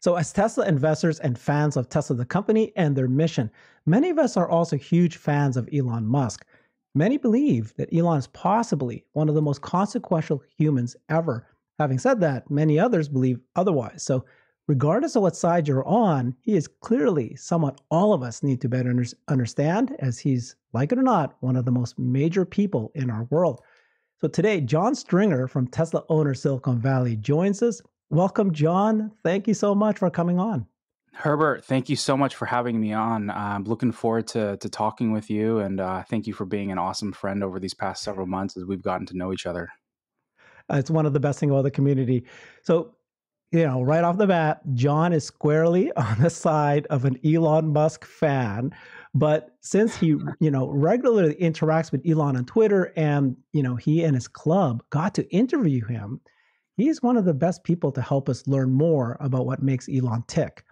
So, as Tesla investors and fans of Tesla, the company and their mission, many of us are also huge fans of Elon Musk. Many believe that Elon is possibly one of the most consequential humans ever. Having said that, many others believe otherwise. So, regardless of what side you're on, he is clearly someone all of us need to better understand, as he's, like it or not, one of the most major people in our world. So today, John Stringer from Tesla owner Silicon Valley joins us. Welcome, John. Thank you so much for coming on. Herbert, thank you so much for having me on. I'm looking forward to talking with you, and thank you for being an awesome friend over these past several months as we've gotten to know each other. It's one of the best things about the community. So, right off the bat, John is squarely on the side of an Elon Musk fan. But since he, regularly interacts with Elon on Twitter and, he and his club got to interview him, he's one of the best people to help us learn more about what makes Elon tick.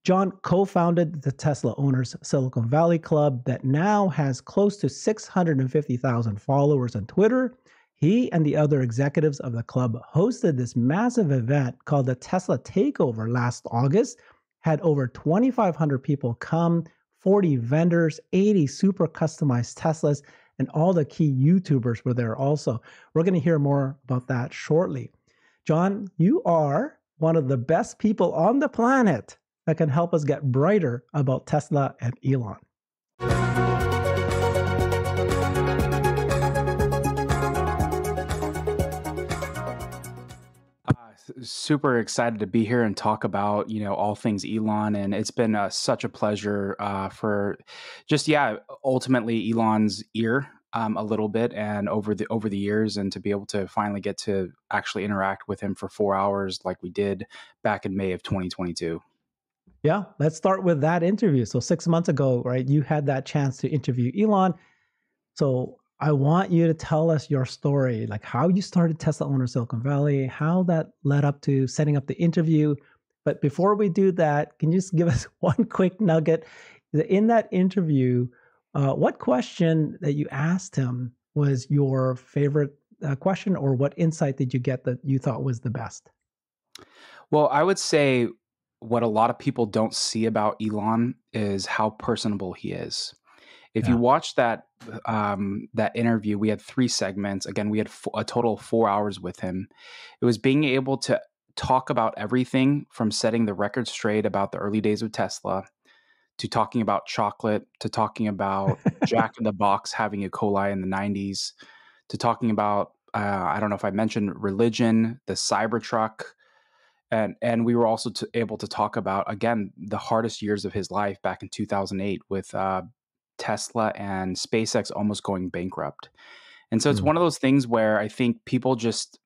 John co-founded the Tesla Owners Silicon Valley Club that now has close to 650,000 followers on Twitter. He and the other executives of the club hosted this massive event called the Tesla Takeover last August, had over 2,500 people come, 40 vendors, 80 super customized Teslas, and all the key YouTubers were there also. We're going to hear more about that shortly. John, you are one of the best people on the planet that can help us get brighter about Tesla and Elon. Super excited to be here and talk about, all things Elon. And it's been such a pleasure for just, ultimately Elon's ear a little bit and over the years, and to be able to finally get to actually interact with him for 4 hours like we did back in May of 2022. Yeah, let's start with that interview. So 6 months ago, right, you had that chance to interview Elon. So I want you to tell us your story, like how you started Tesla Owner Silicon Valley, how that led up to setting up the interview. But before we do that, can you just give us one quick nugget? In that interview, what question that you asked him was your favorite question, or what insight did you get that you thought was the best? Well, I would say what a lot of people don't see about Elon is how personable he is. If you Yeah. watch that interview, we had 3 segments. Again, we had a total of 4 hours with him. It was being able to talk about everything from setting the record straight about the early days of Tesla, to talking about chocolate, to talking about Jack in the Box having E. coli in the 90s, to talking about I don't know if I mentioned religion, the Cybertruck, and we were also able to talk about, again, the hardest years of his life back in 2008 with Tesla and SpaceX almost going bankrupt. And so it's Mm. one of those things where I think people just,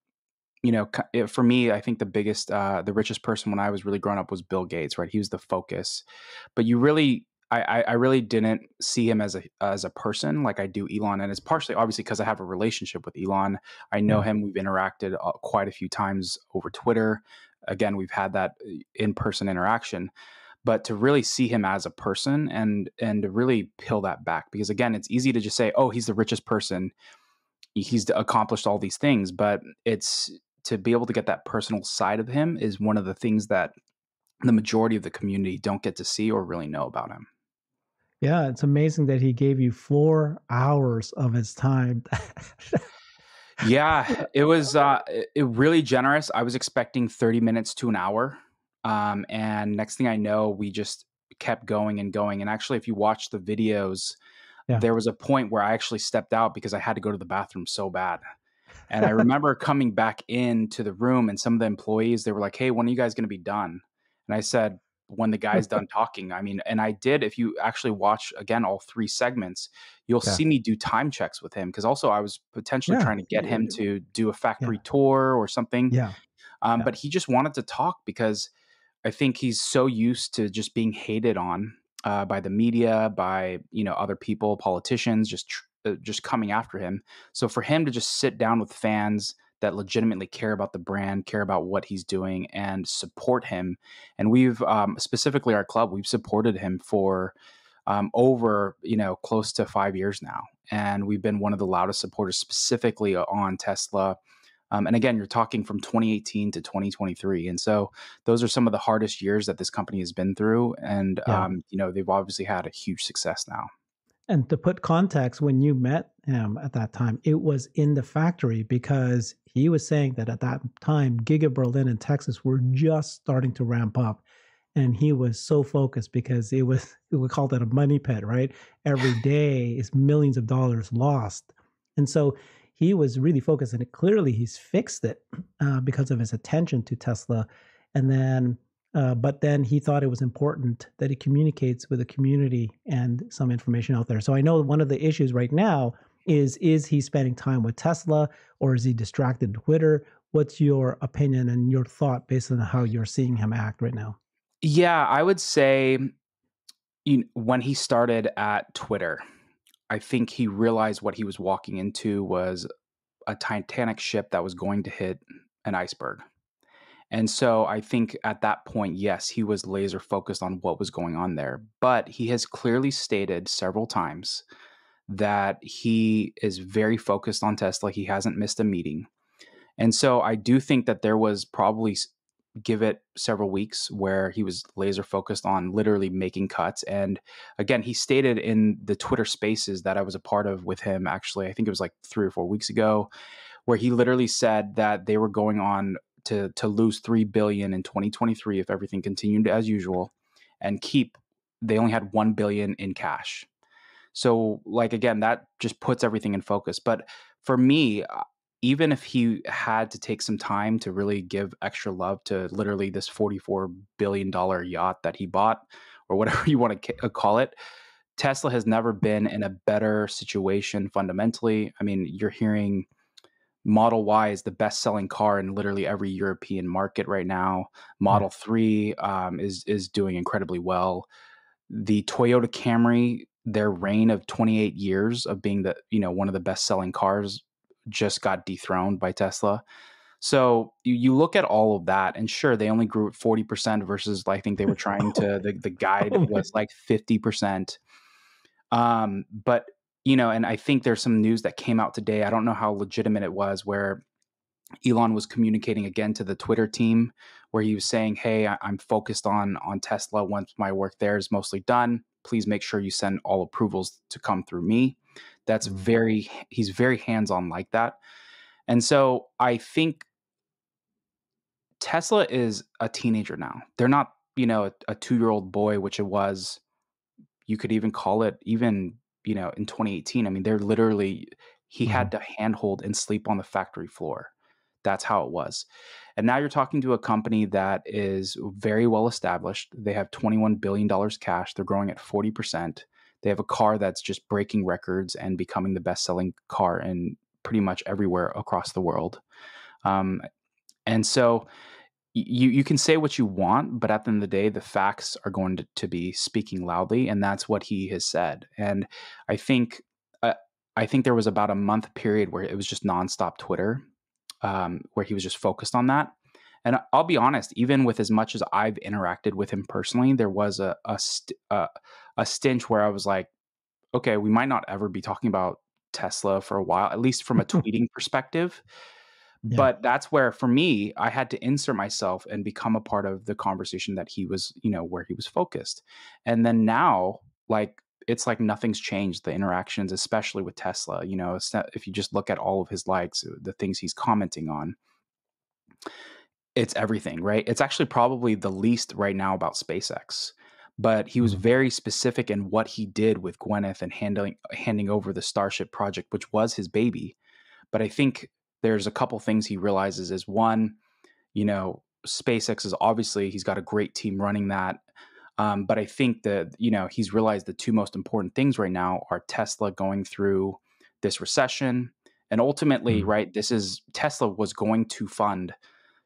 for me, I think the richest person when I was really growing up was Bill Gates, right? He was the focus, but I really didn't see him as a person like I do Elon, and it's partially obviously because I have a relationship with Elon. I know Yeah. him. We've interacted quite a few times over Twitter. Again, we've had that in-person interaction, but to really see him as a person and to really peel that back, because again, it's easy to just say, oh, he's the richest person, he's accomplished all these things, but it's to be able to get that personal side of him is one of the things that the majority of the community don't get to see or really know about him. Yeah, it's amazing that he gave you 4 hours of his time. Yeah, it was really generous. I was expecting 30 minutes to an hour. And next thing I know, we just kept going and going. And actually, if you watch the videos, Yeah. there was a point where I actually stepped out because I had to go to the bathroom so bad. And I remember coming back into the room, and some of the employees, they were like, "Hey, when are you guys going to be done?" And I said, "When the guy's done talking." I mean, and I did. If you actually watch again all 3 segments, you'll Yeah. see me do time checks with him, because also I was potentially Yeah. trying to get him to do a factory Yeah. tour or something. Yeah. Yeah. But he just wanted to talk because I think he's so used to just being hated on by the media, by other people, politicians, just coming after him. So for him to just sit down with fans that legitimately care about the brand, care about what he's doing, and support him, and we've specifically our club, we've supported him for over close to 5 years now, and we've been one of the loudest supporters specifically on Tesla. And again, you're talking from 2018 to 2023. And so those are some of the hardest years that this company has been through. And, Yeah. they've obviously had a huge success now. And to put context, when you met him at that time, it was in the factory because he was saying that at that time, Giga Berlin and Texas were just starting to ramp up. And he was so focused because we called it a money pit, right? Every day is millions of dollars lost. And so he was really focused, and clearly he's fixed it because of his attention to Tesla. And then but then he thought it was important that he communicates with the community and some information out there. So I know one of the issues right now is he spending time with Tesla, or is he distracted Twitter? What's your opinion and your thought based on how you're seeing him act right now? Yeah, I would say when he started at Twitter, I think he realized what he was walking into was a Titanic ship that was going to hit an iceberg. And so I think at that point, yes, he was laser focused on what was going on there. But he has clearly stated several times that he is very focused on Tesla. He hasn't missed a meeting. And so I do think that there was probably, give it several weeks, where he was laser focused on literally making cuts. And again, he stated in the Twitter spaces that I was a part of with him, actually, I think it was like 3 or 4 weeks ago, where he literally said that they were going on to lose 3 billion in 2023 if everything continued as usual, and they only had 1 billion in cash. So like, again, that just puts everything in focus. But for me, even if he had to take some time to really give extra love to literally this $44 billion yacht that he bought, or whatever you want to call it, Tesla has never been in a better situation fundamentally. I mean, you're hearing Model Y is the best-selling car in literally every European market right now. Yeah. Model 3 is doing incredibly well. The Toyota Camry, their reign of 28 years of being one of the best-selling cars, just got dethroned by Tesla. So you look at all of that, and sure, they only grew at 40% versus I think they were trying to the guide Oh, was like 50%. But and I think there's some news that came out today. I don't know how legitimate it was, where Elon was communicating again to the Twitter team, where he was saying, "Hey, I'm focused on Tesla. Once my work there is mostly done, please make sure you send all approvals to come through me." That's mm, he's very hands-on like that. And so I think Tesla is a teenager now. They're not, a 2-year-old boy, which it was. You could even call it even, in 2018. I mean, they're literally, he mhm. had to handhold and sleep on the factory floor. That's how it was. And now you're talking to a company that is very well established. They have $21 billion cash. They're growing at 40%. They have a car that's just breaking records and becoming the best selling car in pretty much everywhere across the world. Um, and so you can say what you want, but at the end of the day, the facts are going to be speaking loudly, and that's what he has said. And I think uh, I think there was about a month period where it was just nonstop Twitter, where he was just focused on that. And I'll be honest, even with as much as I've interacted with him personally, there was a stench where I was like, okay, we might not ever be talking about Tesla for a while, at least from a tweeting perspective. Yeah. But that's where, for me, I had to insert myself and become a part of the conversation that he was, where he was focused. And then now, like, it's like nothing's changed. The interactions, especially with Tesla, if you just look at all of his likes, the things he's commenting on, it's everything, right? It's actually probably the least right now about SpaceX. But he was Mhm. very specific in what he did with Gwyneth and handing over the Starship project, which was his baby. But I think there's a couple things he realizes is, one, SpaceX is obviously, he's got a great team running that. But I think that, he's realized the two most important things right now are Tesla going through this recession. And ultimately, Mhm. right, Tesla was going to fund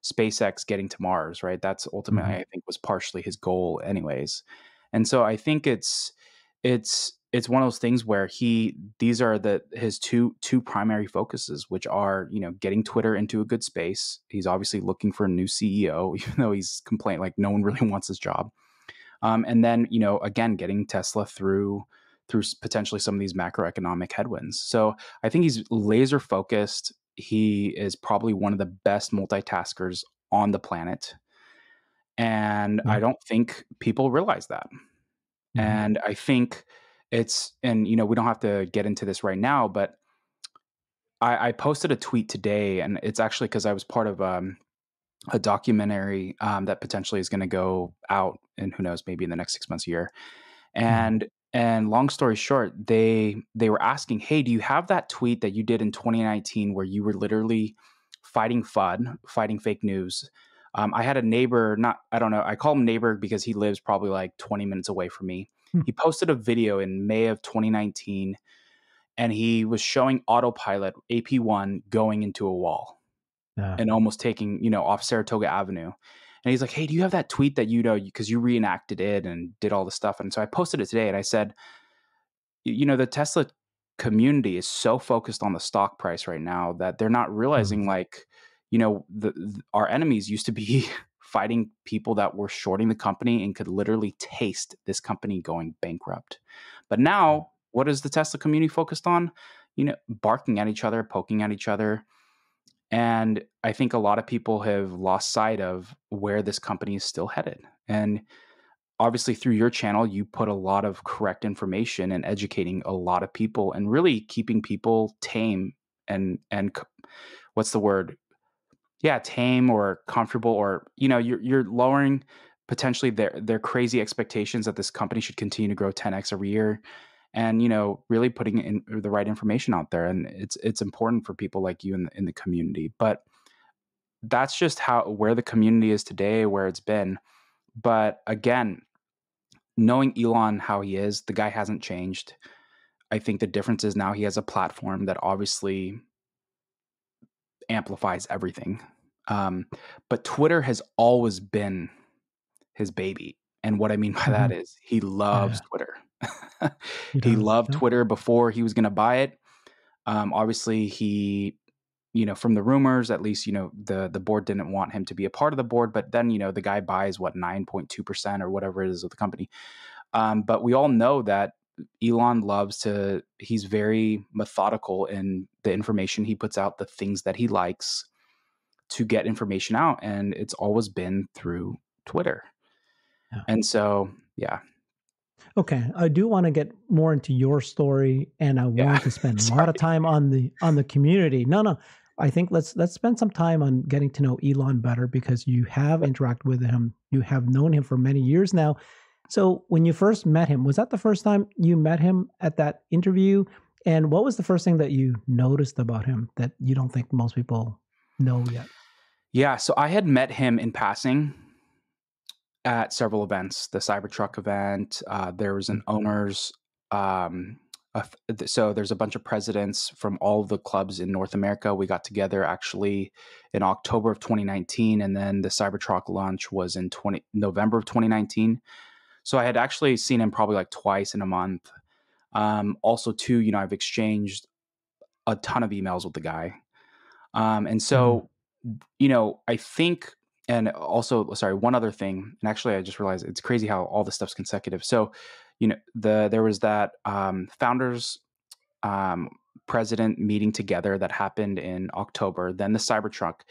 SpaceX getting to Mars, right? That's ultimately, Mhm. I think, was partially his goal anyways. And so I think it's one of those things where these are his two primary focuses, which are, getting Twitter into a good space. He's obviously looking for a new CEO, even though he's complaining like no one really wants his job. And then, again, getting Tesla through potentially some of these macroeconomic headwinds. So I think he's laser focused. he is probably one of the best multitaskers on the planet. And Yeah. I don't think people realize that. Hmm. And I think and we don't have to get into this right now, but I posted a tweet today, and it's actually because I was part of a documentary that potentially is going to go out, and who knows, maybe in the next 6 months, a year. Hmm. And long story short, they were asking, "Hey, do you have that tweet that you did in 2019 where you were literally fighting FUD, fighting fake news?" I had a neighbor, not I don't know, I call him neighbor because he lives probably like 20 minutes away from me. He posted a video in May of 2019, and he was showing autopilot AP1 going into a wall Yeah. and almost taking, off Saratoga Avenue. And he's like, "Hey, do you have that tweet that because you reenacted it and did all this stuff?" And so I posted it today, and I said, the Tesla community is so focused on the stock price right now that they're not realizing, like, our enemies used to be fighting people that were shorting the company and could literally taste this company going bankrupt. But now, what is the Tesla community focused on? Barking at each other, poking at each other. And I think a lot of people have lost sight of where this company is still headed. And obviously, through your channel, you put a lot of correct information and educating a lot of people and really keeping people tame and what's the word? Yeah, tame or comfortable, or you're lowering potentially their crazy expectations that this company should continue to grow 10x every year, and really putting in the right information out there. And it's important for people like you in the community. But that's just where the community is today, where it's been. But again, knowing Elon how he is, the guy hasn't changed. I think the difference is now he has a platform that obviously amplifies everything. But Twitter has always been his baby. And what I mean by Hmm. that is he loves Yeah. Twitter. He He does. loved Yeah. Twitter before he was going to buy it. Obviously, he, from the rumors, at least, the board didn't want him to be a part of the board. But then, the guy buys 9.2% or whatever it is of the company. But we all know that Elon he's very methodical in the information he puts out, the things that he likes to get information out. And it's always been through Twitter. Yeah. And so, yeah. Okay, I do want to get more into your story, and I Yeah. want to spend a lot Sorry. of time on the community. No, no, I think let's spend some time on getting to know Elon better because you have interacted with him. You have known him for many years now. So when you first met him, was that the first time you met him at that interview? And what was the first thing that you noticed about him that you don't think most people know yet? Yeah. So I had met him in passing at several events, the Cybertruck event. There was an owners. So there's a bunch of presidents from all of the clubs in North America. We got together actually in October of 2019, and then the Cybertruck launch was in November of 2019. So I had actually seen him probably like twice in a month. Also, too, I've exchanged a ton of emails with the guy. And Mhm. so, I think, and also, sorry, one other thing, and actually, I just realized it's crazy how all this stuff's consecutive. So, there was that founders um, president meeting together that happened in October, then the Cybertruck.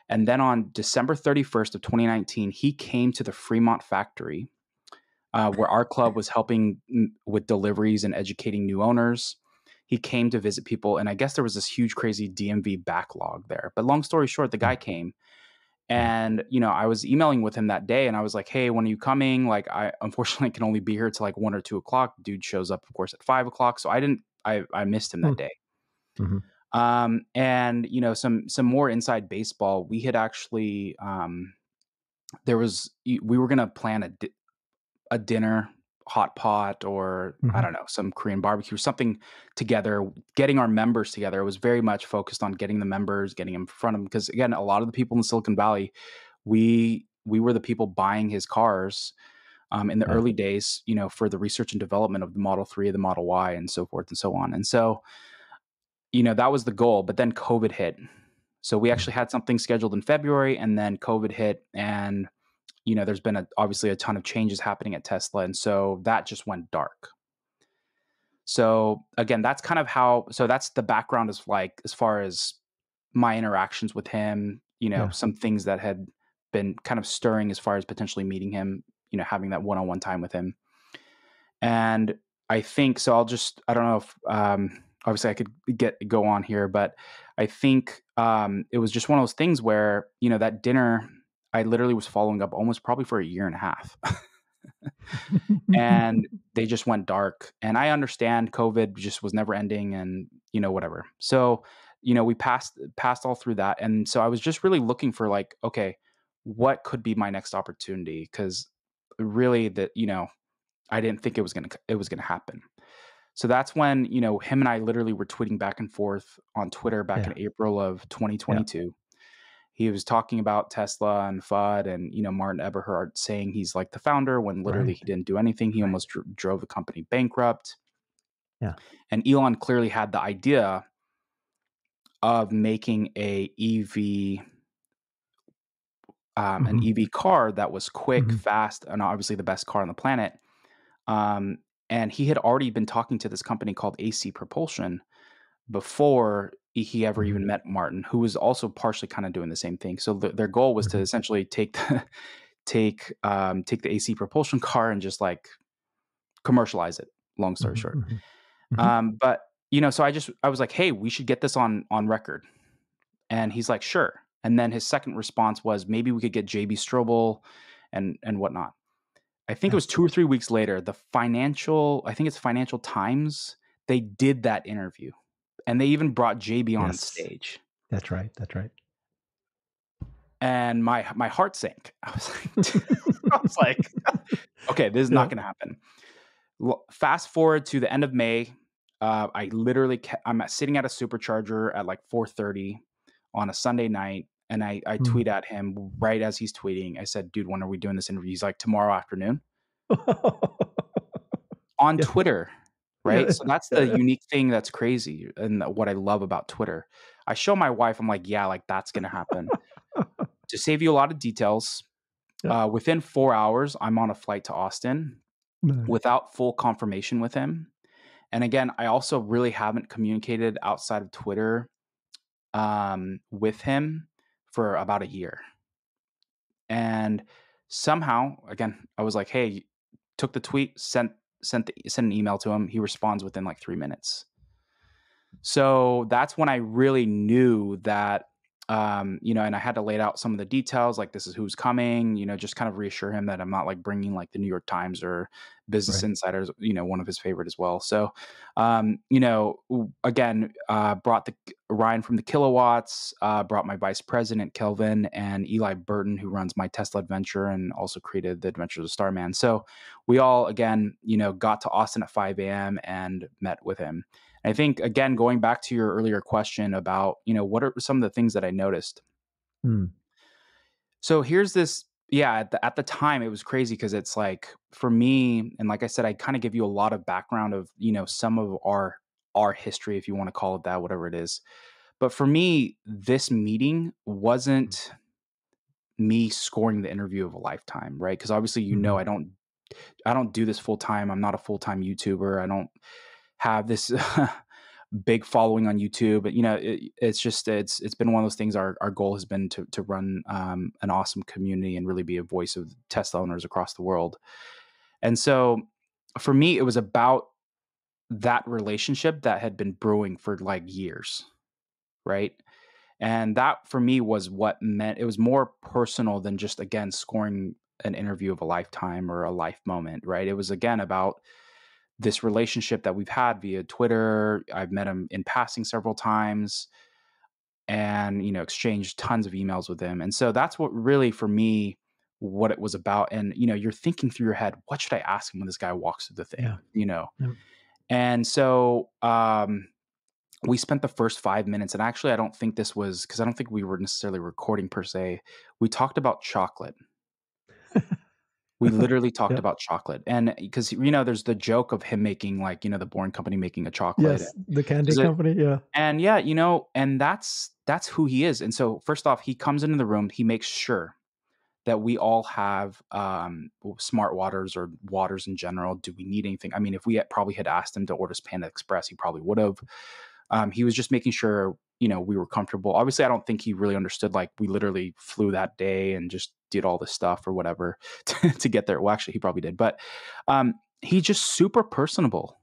And then on December 31st of 2019, he came to the Fremont factory where our club was helping with deliveries and educating new owners. He came to visit people, and I guess there was this huge, crazy DMV backlog there. But long story short, the guy came, and I was emailing with him that day, and I was like, "Hey, when are you coming? Like, I unfortunately can only be here till like 1 or 2 o'clock." Dude shows up, of course, at 5 o'clock, so I missed him that Mm. day. Mhm. And some more inside baseball. We had actually we were gonna plan a dinner, hot pot, or I Mhm. don't know, some Korean barbecue, something together, getting our members together. It was very much focused on getting the members, getting them in front of them. Because again, a lot of the people in Silicon Valley, we were the people buying his cars in the Yeah. early days, for the research and development of the Model 3, the Model Y, and so forth and so on. And so, that was the goal. But then COVID hit. So we Mm. actually had something scheduled in February, and then COVID hit, and there's been obviously a ton of changes happening at Tesla. And so that just went dark. So again, that's kind of so that's the background as far as my interactions with him, Yeah. some things that had been kind of stirring as far as potentially meeting him, having that one-on-one time with him. And I think so. I don't know if obviously I could go on here, but I think it was just one of those things where that dinner I literally was following up almost probably for a year and a half, and they just went dark. And I understand COVID just was never ending, and whatever. So we passed all through that, and so I was just really looking for like, okay, what could be my next opportunity? Because really, that I didn't think it was gonna happen. So that's when, him and I literally were tweeting back and forth on Twitter back in Yeah. April of Yeah. 2022. He was talking about Tesla and FUD and, Martin Eberhard saying he's like the founder when literally Right. he didn't do anything. He Right. almost drove the company bankrupt. Yeah. And Elon clearly had the idea of making an Hmm. EV car that was quick, Hmm. fast, and obviously the best car on the planet. Um, and he had already been talking to this company called AC Propulsion before he ever Hmm. even met Martin, who was also partially kind of doing the same thing. So their goal was to Hmm. essentially take the AC propulsion car and just like commercialize it. Long story short, Hmm. Hmm. but so I was like, hey, we should get this on record, and he's like, sure. And then his second response was maybe we could get JB Strobel and whatnot. I think it Yeah. was 2 or 3 weeks later, I think it's Financial Times, they did that interview, and they even brought JB on Yes. stage, That's right. That's right. and my heart sank. I was like I was like, "Okay, this is not Yeah. gonna happen." Fast forward to the end of May, I literally sitting at a supercharger at, like, 4:30 on a Sunday night, and I Mm. tweet at him right as he's tweeting. I said, "Dude, when are we doing this interview?" He's like, "Tomorrow afternoon." On Yeah. Twitter, right? Yeah. So that's the Yeah. unique thing that's crazy and what I love about Twitter. I show my wife, I'm like, "Yeah, like, that's gonna happen." To save you a lot of details, Yeah. within 4 hours, I'm on a flight to Austin Nice. without full confirmation with him. And again, I also really haven't communicated outside of Twitter, with him for about a year. And somehow, again, I was like, "Hey," took the tweet, sent an email to him. He responds within like 3 minutes. So that's when I really knew that, and I had to lay out some of the details, like this is who's coming, just kind of reassure him that I'm not like bringing like the New York Times or Business Right. Insiders, one of his favorite as well. So, again, brought the Ryan from the Kilowatts, brought my vice president Kelvin and Eli Burton, who runs my Tesla Adventure and also created the Adventures of Starman. So we all again, got to Austin at 5 a.m. and met with him. I think again, going back to your earlier question about, what are some of the things that I noticed? Mm. So here's this, yeah, at the time it was crazy because it's like for me, and like I said, I kind of give you a lot of background of, some of our history, if you want to call it that, whatever it is. But for me, this meeting wasn't me scoring the interview of a lifetime, right? Because obviously, Mhm. I don't do this full time. I'm not a full time YouTuber. I don't have this big following on YouTube. But it's just it's been one of those things. Our goal has been to run an awesome community and really be a voice of Tesla owners across the world. And so for me, it was about that relationship that had been brewing for like years, right? And that for me was what meant it was more personal than just again scoring an interview of a lifetime or a life moment, right? It was again about this relationship that we've had via Twitter. I've met him in passing several times and, exchanged tons of emails with him. And so that's what really for me what it was about. And, you're thinking through your head, what should I ask him when this guy walks through the Yeah. thing? Yep. And so we spent the first 5 minutes, and actually I don't think this was because I don't think we were necessarily recording per se. We talked about chocolate. We literally talked Yep. about chocolate, and because, there's the joke of him making, like, the Boring Company making a chocolate, Yes, the candy 'cause it company, yeah. and yeah, and that's who he is, and so, first off, he comes into the room, he makes sure that we all have, smart waters or waters in general. Do we need anything? I mean, if we had probably had asked him to order us Panda Express, he probably would've. He was just making sure we were comfortable. Obviously, I don't think he really understood, like, we literally flew that day and just did all this stuff or whatever to get there. Well, actually, he probably did, but he's just super personable.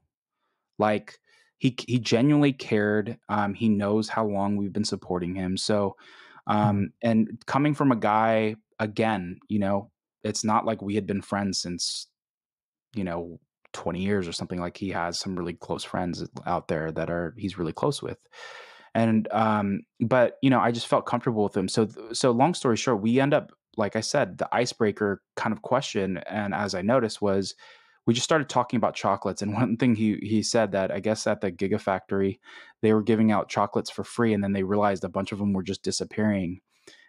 Like, he genuinely cared. He knows how long we've been supporting him. So, Mhm. and coming from a guy, again, it's not like we had been friends since, you know, 20 years or something. Like, he has some really close friends out there that he's really close with. And but I just felt comfortable with him. So long story short, we end up, like I said, the icebreaker kind of question, and as I noticed, was we just started talking about chocolates. And one thing he said, that I guess at the Gigafactory they were giving out chocolates for free, and then they realized a bunch of them were just disappearing.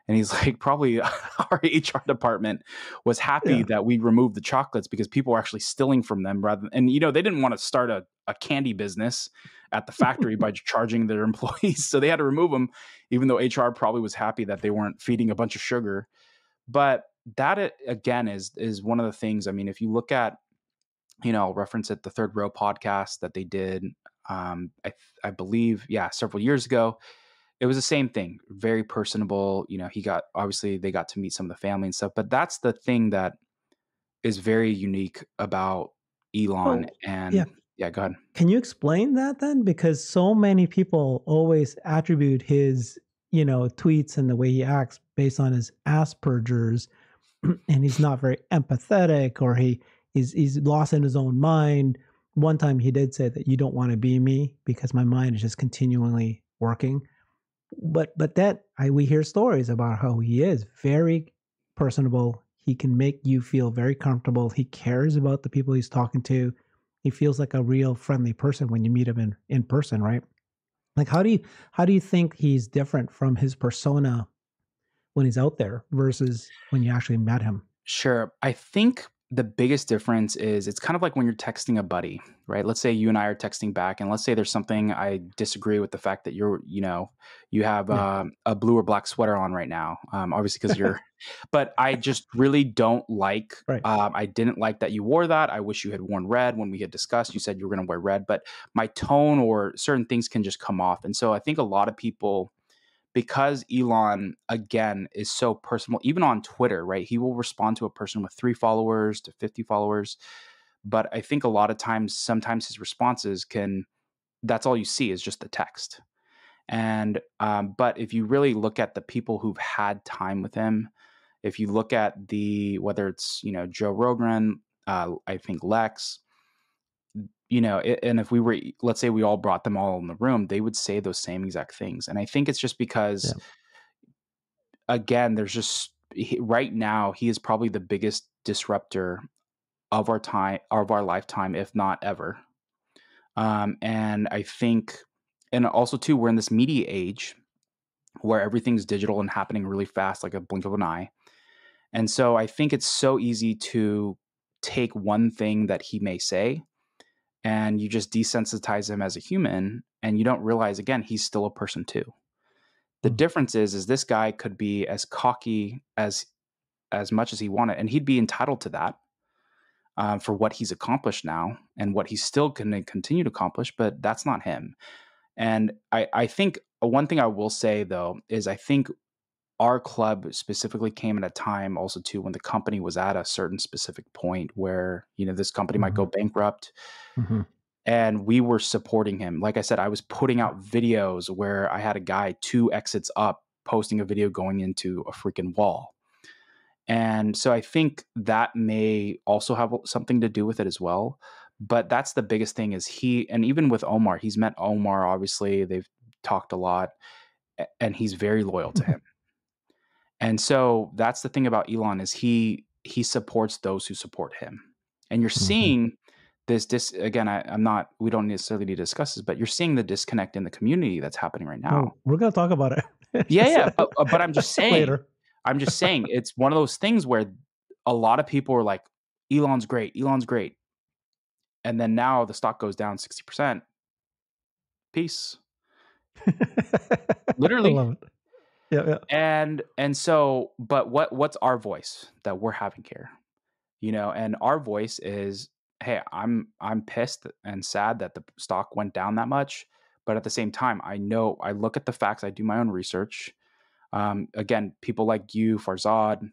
And he's like, probably our HR department was happy Yeah. that we removed the chocolates because people were actually stealing from them rather than, and they didn't want to start a candy business at the factory by charging their employees. So they had to remove them, even though HR probably was happy that they weren't feeding a bunch of sugar. But that, again, is one of the things. I mean, if you look at, I'll reference it, the Third Row podcast that they did, I believe, yeah, several years ago. It was the same thing, very personable. Obviously they got to meet some of the family and stuff, but that's the thing that is very unique about Elon. Oh, yeah. And yeah, go ahead. Can you explain that then? Because so many people always attribute his, tweets and the way he acts based on his Asperger's, and he's not very empathetic, or he's lost in his own mind. One time he did say that you don't want to be me because my mind is just continually working. But that we hear stories about how he is very personable. He can make you feel very comfortable. He cares about the people he's talking to. He feels like a real friendly person when you meet him in person, right? Like how do you think he's different from his persona when he's out there versus when you actually met him? Sure. I think the biggest difference is it's kind of like when you're texting a buddy, right? Let's say you and I are texting back, and let's say there's something I disagree with, the fact that you have Yeah. a blue or black sweater on right now, obviously because but I just really don't like. Right. I didn't like that you wore that. I wish you had worn red when we had discussed. You said you were going to wear red, but my tone or certain things can just come off, and so I think a lot of people, because Elon, again, is so personal, even on Twitter, right? He will respond to a person with 3 followers to 50 followers. But I think a lot of times, sometimes his responses that's all you see is just the text. And, but if you really look at the people who've had time with him, if you look at whether it's, Joe Rogan, I think Lex, and if we were, let's say we all brought them all in the room, they would say those same exact things. And I think it's just because, Yeah. again, there's just right now he is probably the biggest disruptor of our time, of our lifetime, if not ever. And I think, and also too, we're in this media age where everything's digital and happening really fast, like a blink of an eye. And so I think it's so easy to take one thing that he may say and you just desensitize him as a human, and you don't realize, again, he's still a person too. The Mm. difference is this guy could be as cocky as much as he wanted, and he'd be entitled to that, for what he's accomplished now and what he's still going to continue to accomplish. But that's not him. And I think one thing I will say though is I think our club specifically came at a time also too when the company was at a certain specific point where this company might go Mhm. bankrupt, Mhm. and we were supporting him. Like I said, I was putting out videos where I had a guy 2 exits up posting a video going into a freaking wall. And so I think that may also have something to do with it as well. But that's the biggest thing is and even with Omar, he's met Omar, obviously, they've talked a lot, and he's very loyal to him. And so that's the thing about Elon is he supports those who support him. And you're Mhm. seeing this again, I'm not, we don't necessarily need to discuss this, but you're seeing the disconnect in the community that's happening right now. Oh, we're gonna talk about it. Yeah, Just yeah, but later. I'm just saying it's one of those things where a lot of people are like, Elon's great, Elon's great. And then now the stock goes down 60%. Peace. I Literally. love it. Yeah, yeah. And so, but what's our voice that we're having here? And our voice is, hey, I'm pissed and sad that the stock went down that much, But at the same time, I know I look at the facts. I do my own research. Again, people like you, Farzad,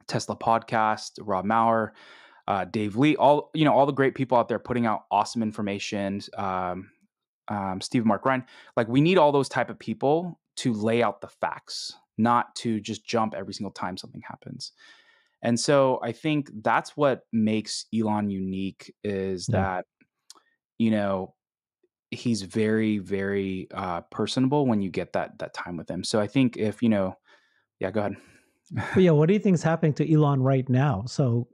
Tesla Podcast, Rob Maurer, Dave Lee, all the great people out there putting out awesome information. Steve Mark Ryan, like we need all those type of people to lay out the facts, not to just jump every single time something happens. And so I think that's what makes Elon unique is that, you know, he's very, very personable when you get that time with him. So I think if, yeah, go ahead. But yeah, what do you think is happening to Elon right now? So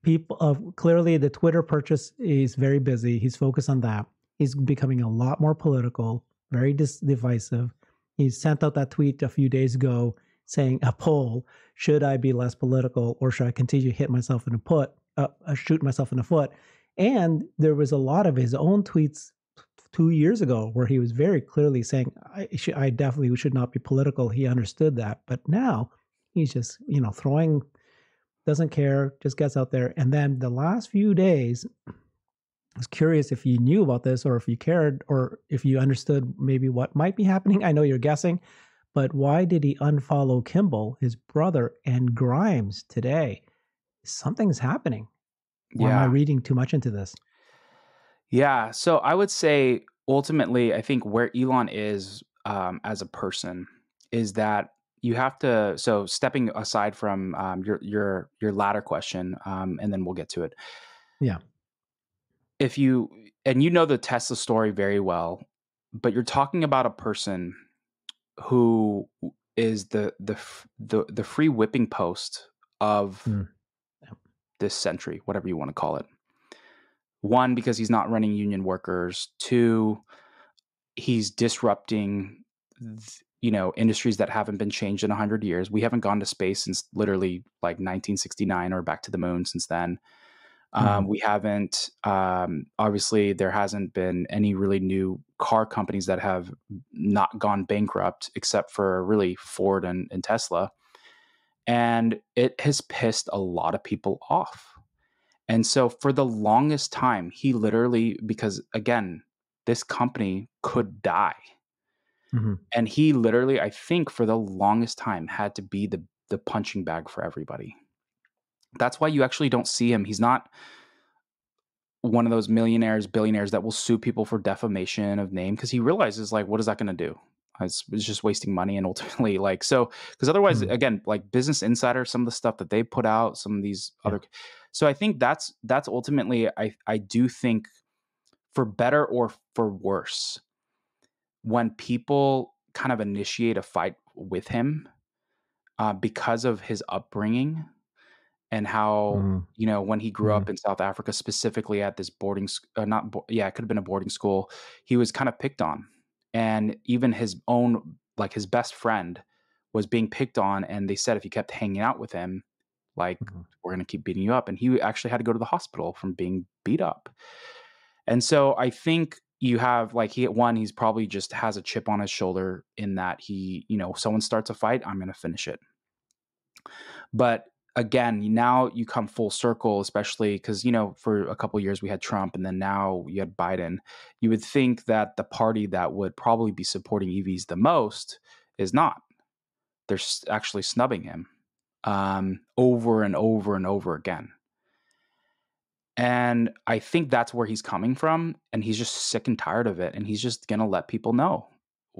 people clearly the Twitter purchase is very busy. He's focused on that. He's becoming a lot more political, very divisive. He sent out that tweet a few days ago saying a poll: should I be less political or should I continue to shoot myself in the foot? And there was a lot of his own tweets 2 years ago where he was very clearly saying I definitely should not be political. He understood that, but now he's just throwing, doesn't care, just gets out there. And then the last few days, I was curious if you knew about this or if you cared or if you understood maybe what might be happening. I know you're guessing, but why did he unfollow Kimball, his brother, and Grimes today? Something's happening. Or am I reading too much into this? Yeah. So I would say ultimately, I think where Elon is as a person is that you have to. So stepping aside from your latter question, and then we'll get to it. Yeah. If you know the Tesla story very well, but you're talking about a person who is the free whipping post of this century, whatever you want to call it. One, because he's not running union workers. Two, he's disrupting, industries that haven't been changed in 100 years. We haven't gone to space since literally like 1969 or back to the moon since then. We haven't, obviously, there hasn't been any really new car companies that have not gone bankrupt except for really Ford and Tesla. And it has pissed a lot of people off. And so for the longest time, he literally, because again, this company could die. And he literally, I think for the longest time had to be the punching bag for everybody. That's why you actually don't see him. He's not one of those millionaires, billionaires that will sue people for defamation of name because he realizes like, what is that going to do? It's just wasting money. And ultimately because otherwise, again, like Business Insider, some of the stuff that they put out, some of these other. So I think that's ultimately, I do think for better or for worse, when people kind of initiate a fight with him because of his upbringing and how, when he grew up in South Africa, specifically at this boarding it could have been a boarding school, he was kind of picked on. And even his own, like his best friend was being picked on. And they said if you kept hanging out with him, like, we're going to keep beating you up. And he actually had to go to the hospital from being beat up. And so I think you have like he's probably just has a chip on his shoulder in that he, someone starts a fight, I'm going to finish it. But again, now you come full circle, especially because, for a couple of years we had Trump and then now you had Biden. You would think that the party that would probably be supporting EVs the most is not. They're actually snubbing him over and over and over again. And I think that's where he's coming from. And he's just sick and tired of it. And he's just going to let people know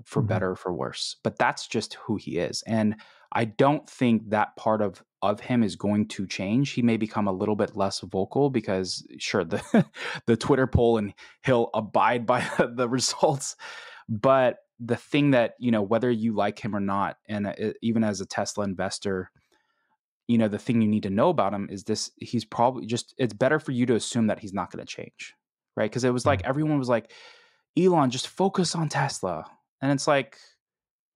for better or for worse. But that's just who he is. And I don't think that part of him is going to change. He may become a little bit less vocal because sure, the Twitter poll and he'll abide by the results. But the thing that, whether you like him or not, and even as a Tesla investor, the thing you need to know about him is this: he's probably it's better for you to assume that he's not going to change, right? Because it was like, everyone was like, Elon, just focus on Tesla. And it's like,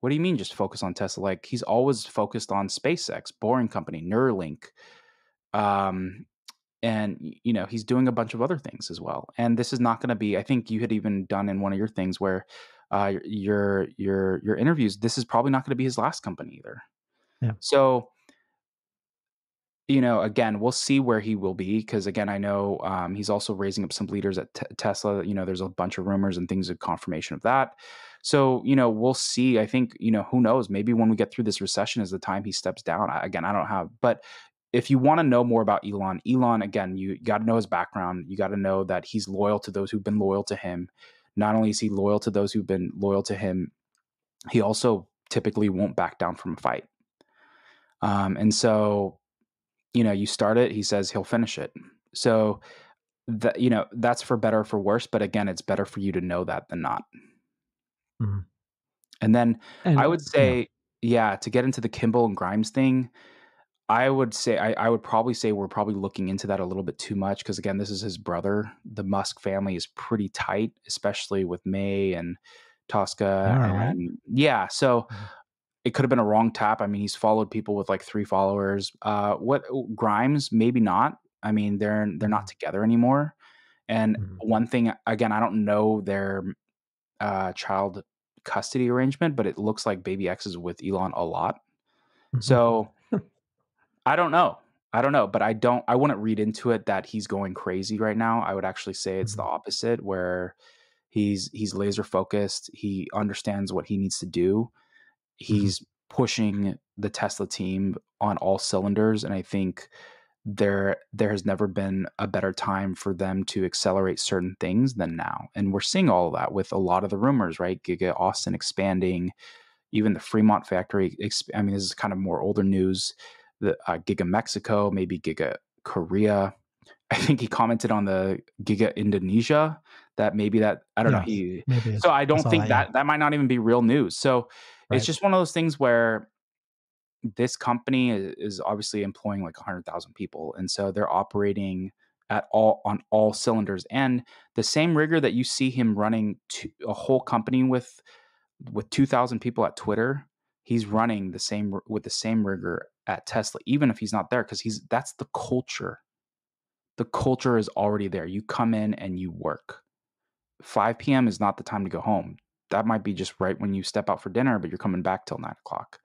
what do you mean just focus on Tesla? Like he's always focused on SpaceX, Boring Company, Neuralink. And, he's doing a bunch of other things as well. And this is not going to be, I think you had even done in one of your things where your interviews, this is probably not going to be his last company either. Yeah. So again, we'll see where he will be because, again, I know he's also raising up some leaders at Tesla. There's a bunch of rumors and things of confirmation of that. So, we'll see. I think, who knows? Maybe when we get through this recession is the time he steps down. Again, I don't have, but if you want to know more about Elon, again, you got to know his background. You got to know that he's loyal to those who've been loyal to him. Not only is he loyal to those who've been loyal to him, he also typically won't back down from a fight. And so, you start it, he says he'll finish it. So that's for better or for worse. But again, it's better for you to know that than not. Mhm. And then I And would yeah. say, yeah, to get into the Kimball and Grimes thing, I would say I would probably say we're probably looking into that a little bit too much because again, this is his brother. The Musk family is pretty tight, especially with May and They Tosca, are, right? and yeah, so Mhm. it could have been a wrong tap. I mean, he's followed people with like 3 followers. What Grimes? Maybe not. I mean, they're not Mhm. together anymore. And Mhm. one thing, again, I don't know their child custody arrangement, but it looks like Baby X is with Elon a lot. Mhm. So I don't know. I don't know, but I wouldn't read into it that he's going crazy right now. I would actually say it's the Mhm. opposite, where he's laser focused. He understands what he needs to do. Mhm. He's pushing the Tesla team on all cylinders, and I think there has never been a better time for them to accelerate certain things than now. And we're seeing all of that with a lot of the rumors, right? Giga Austin expanding, even the Fremont factory. I mean, this is kind of more older news. The Giga Mexico, maybe Giga Korea. I think he commented on the Giga Indonesia that maybe that I don't know Yes, he. maybe So I I don't saw think that, yeah. that might not even be real news. So it's Right. just one of those things where this company is obviously employing like 100,000 people, and so they're operating at all on all cylinders. And the same rigor that you see him running to a whole company with 2,000 people at Twitter, he's running the same with the same rigor at Tesla, even if he's not there, because that's the culture. The culture is already there. You come in and you work. 5 p.m. is not the time to go home. That might be just right when you step out for dinner, but you're coming back till 9 o'clock.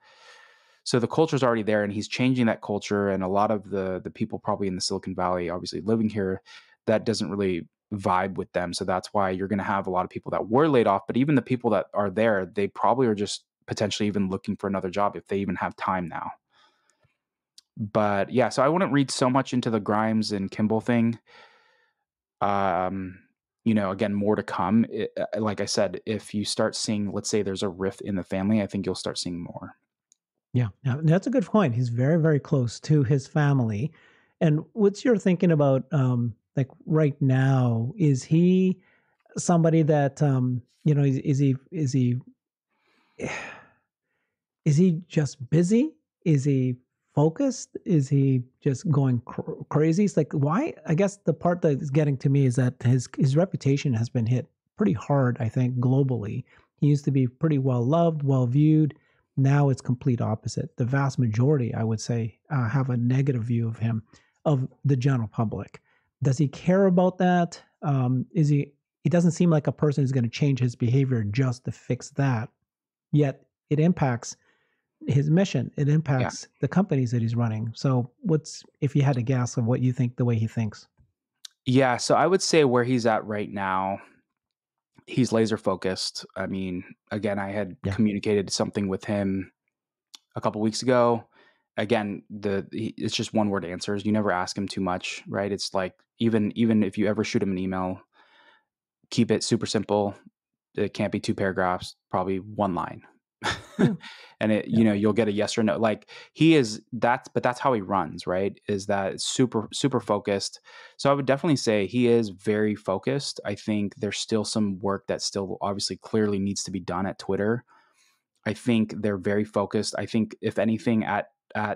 So the culture is already there, and he's changing that culture. And a lot of the people probably in the Silicon Valley, obviously living here, that doesn't really vibe with them. So that's why you're going to have a lot of people that were laid off. But even the people that are there, they probably are just potentially even looking for another job if they even have time now. But yeah, so I wouldn't read so much into the Grimes and Kimball thing. Um, again, more to come. Like I said, if you start seeing, let's say there's a rift in the family, I think you'll start seeing more. Yeah, yeah, that's a good point. He's very, very close to his family. And what's your thinking about like right now? Is he somebody that is he just busy? Is he focused? Is he just going crazy? It's like why? I guess the part that is getting to me is that his reputation has been hit pretty hard. I think globally, he used to be pretty well loved, well viewed. Now it's complete opposite. The vast majority, I would say, have a negative view of him, of the general public. Does he care about that? Is he? He doesn't seem like a person who's going to change his behavior just to fix that. Yet it impacts his mission. It Yeah. impacts the companies that he's running. So, what's if you had a guess of what you think the way he thinks? Yeah. So I would say where he's at right now, he's laser focused. I mean, again, I had Yeah. communicated something with him a couple weeks ago. Again, it's just one word answers. You never ask him too much, right? It's like even if you ever shoot him an email, keep it super simple. It can't be 2 paragraphs, probably 1 line. Yeah. And Yeah. you'll get a yes or no. Like that's how he runs, right? Is that super, super focused. So I would definitely say he is very focused. I think there's still some work that still obviously clearly needs to be done at Twitter. I think they're very focused. I think if anything at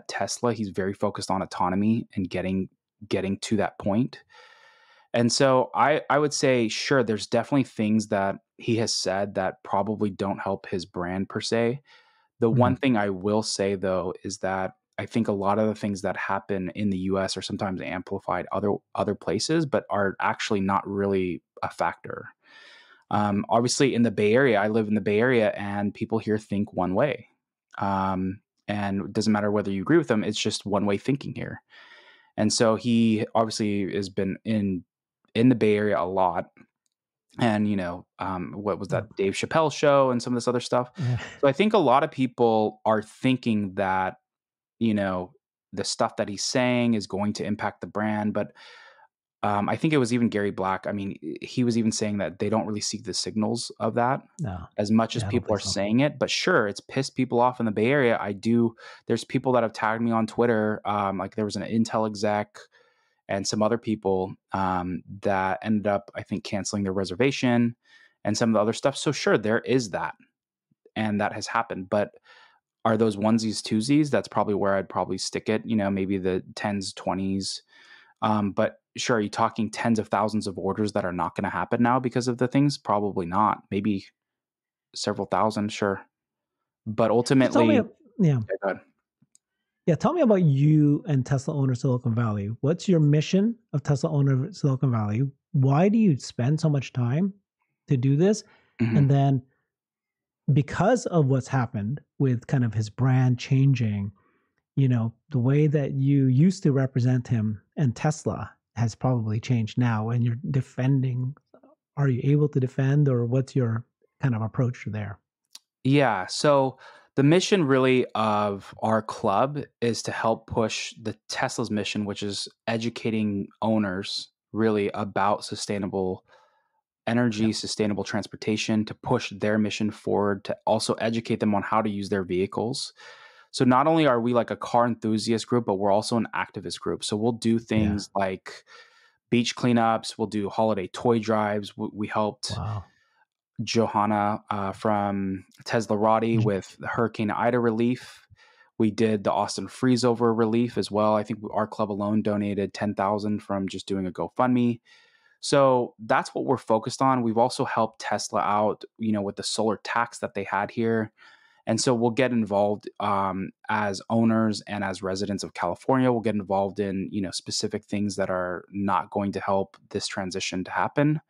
Tesla, he's very focused on autonomy and getting to that point. And so I would say, sure, there's definitely things that he has said that probably don't help his brand per se. The one Mhm. thing I will say though is that I think a lot of the things that happen in the US are sometimes amplified other places, but are actually not really a factor. Obviously, in the Bay Area, I live in the Bay Area, and people here think one way. And it doesn't matter whether you agree with them; it's just one way thinking here. And so he obviously has been in the Bay Area a lot. And, what was Yeah. that Dave Chappelle show and some of this other stuff. Yeah. So I think a lot of people are thinking that, you know, the stuff that he's saying is going to impact the brand. But I think it was even Gary Black. I mean, he was even saying that they don't really see the signals of that No. as much as Yeah, I don't people think are so. saying it. But sure, it's pissed people off in the Bay Area. There's people that have tagged me on Twitter. Like there was an Intel exec and some other people that ended up, I think, canceling their reservation and some of the other stuff. So sure, there is that, and that has happened. But are those onesies, twosies? That's probably where I'd probably stick it. Maybe the 10s, 20s. But sure, are you talking tens of thousands of orders that are not going to happen now because of the things? Probably not. Maybe several thousand, sure. But So tell me, ultimately, yeah, yeah, go ahead. yeah, tell me about you and Tesla owner Silicon Valley. What's your mission of Tesla owner Silicon Valley? Why do you spend so much time to do this? Mhm. And then because of what's happened with kind of his brand changing, the way that you used to represent him and Tesla has probably changed now and you're defending. Are you able to defend, or what's your kind of approach there? Yeah. So the mission really of our club is to help push the Tesla's mission, which is educating owners really about sustainable Yeah. energy, sustainable transportation, to push their mission forward, to also educate them on how to use their vehicles. So not only are we like a car enthusiast group, but we're also an activist group. So we'll do Yeah. things like beach cleanups, we'll do holiday toy drives. We helped Wow. Johanna from Teslarati J- with the Hurricane Ida relief. We did the Austin freeze over relief as well. I think our club alone donated 10,000 from just doing a GoFundMe. So that's what we're focused on. We've also helped Tesla out, with the solar tax that they had here. And so we'll get involved as owners and as residents of California. We'll get involved in, specific things that are not going to help this transition to happen.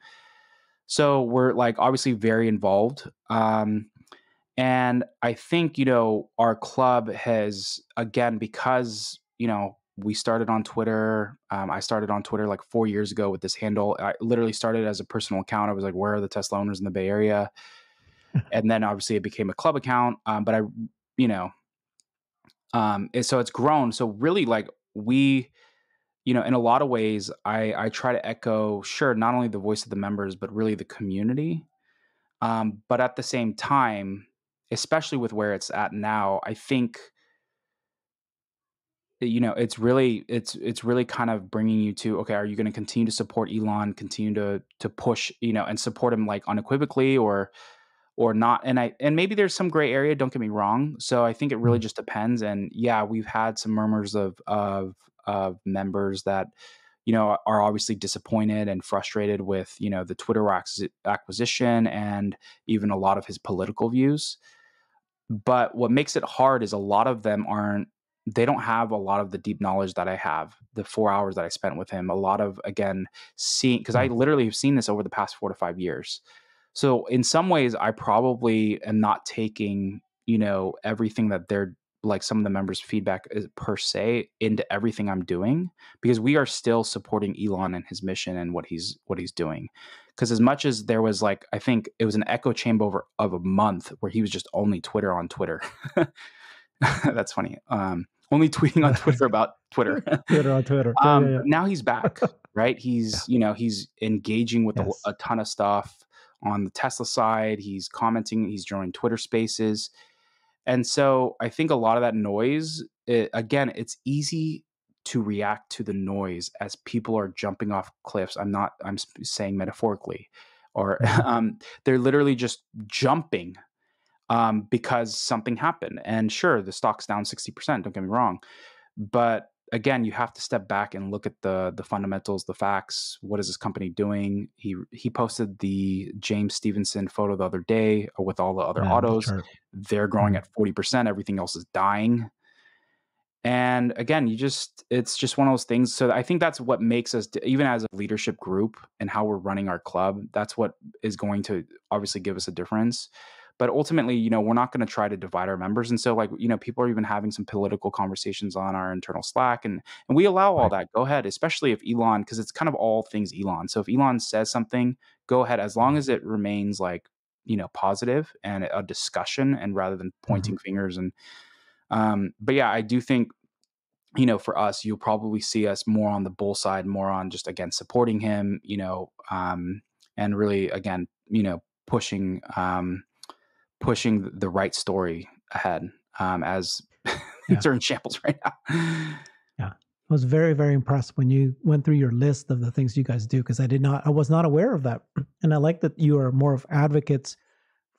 So we're like obviously very involved. And I think, our club has, again, because, we started on Twitter. I started on Twitter like 4 years ago with this handle. I literally started as a personal account. I was like, where are the Tesla owners in the Bay Area? And then obviously it became a club account. But you know, so it's grown. So really like we, in a lot of ways, I try to echo, sure, not only the voice of the members, but really the community. But at the same time, especially with where it's at now, I think it's really kind of bringing you to, okay, are you going to continue to support Elon, continue to push, and support him like unequivocally, or not? And maybe there's some gray area, don't get me wrong. So I think it really Mm. just depends. And yeah, we've had some murmurs of members that are obviously disappointed and frustrated with the Twitter acquisition and even a lot of his political views. But what makes it hard is a lot of them they don't have a lot of the deep knowledge that I have, the 4 hours that I spent with him. A lot of, again, seeing, because I Yeah. literally have seen this over the past 4 to 5 years. So in some ways, I probably am not taking, everything that they're like some of the members' feedback is, per se, into everything I'm doing, because we are still supporting Elon and his mission and what he's doing. Because as much as there was like, I think it was an echo chamber of a month where he was just only Twitter on Twitter. That's funny. Only tweeting on Twitter about Twitter. Twitter on Twitter. Yeah, yeah, But now he's back, right? yeah. He's engaging with Yes. a ton of stuff on the Tesla side. He's commenting. He's joining Twitter Spaces, and so I think a lot of that noise. Again, it's easy to react to the noise as people are jumping off cliffs. I'm saying metaphorically, or Mhm. they're literally just jumping because something happened. And sure, the stock's down 60%, don't get me wrong. But again, you have to step back and look at the fundamentals, the facts. What is this company doing? He posted the James Stevenson photo the other day with all the other Yeah, the autos. chart. They're growing Mm. at 40%. Everything else is dying. And again, it's just one of those things. So I think that's what makes us, even as a leadership group and how we're running our club, that's what is going to obviously give us a difference. But ultimately, we're not going to try to divide our members. And so, like, people are even having some political conversations on our internal Slack, and we allow all Right. that. Go ahead, especially if Elon, because it's kind of all things Elon. So if Elon says something, go ahead, as long as it remains like, positive and a discussion, and rather than Mm-hmm. pointing fingers. And but yeah, I do think, for us, you'll probably see us more on the bull side, more on just, again, supporting him, and really, again, pushing the right story ahead, as Yeah. things are in shambles right now. Yeah. I was very, very impressed when you went through your list of the things you guys do because I was not aware of that. And I like that you are more of advocates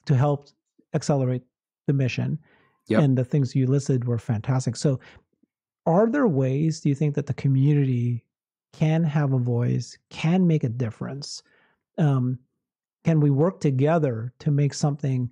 to help accelerate the mission. Yep. And the things you listed were fantastic. So, are there ways do you think that the community can have a voice, can make a difference? Um, can we work together to make something,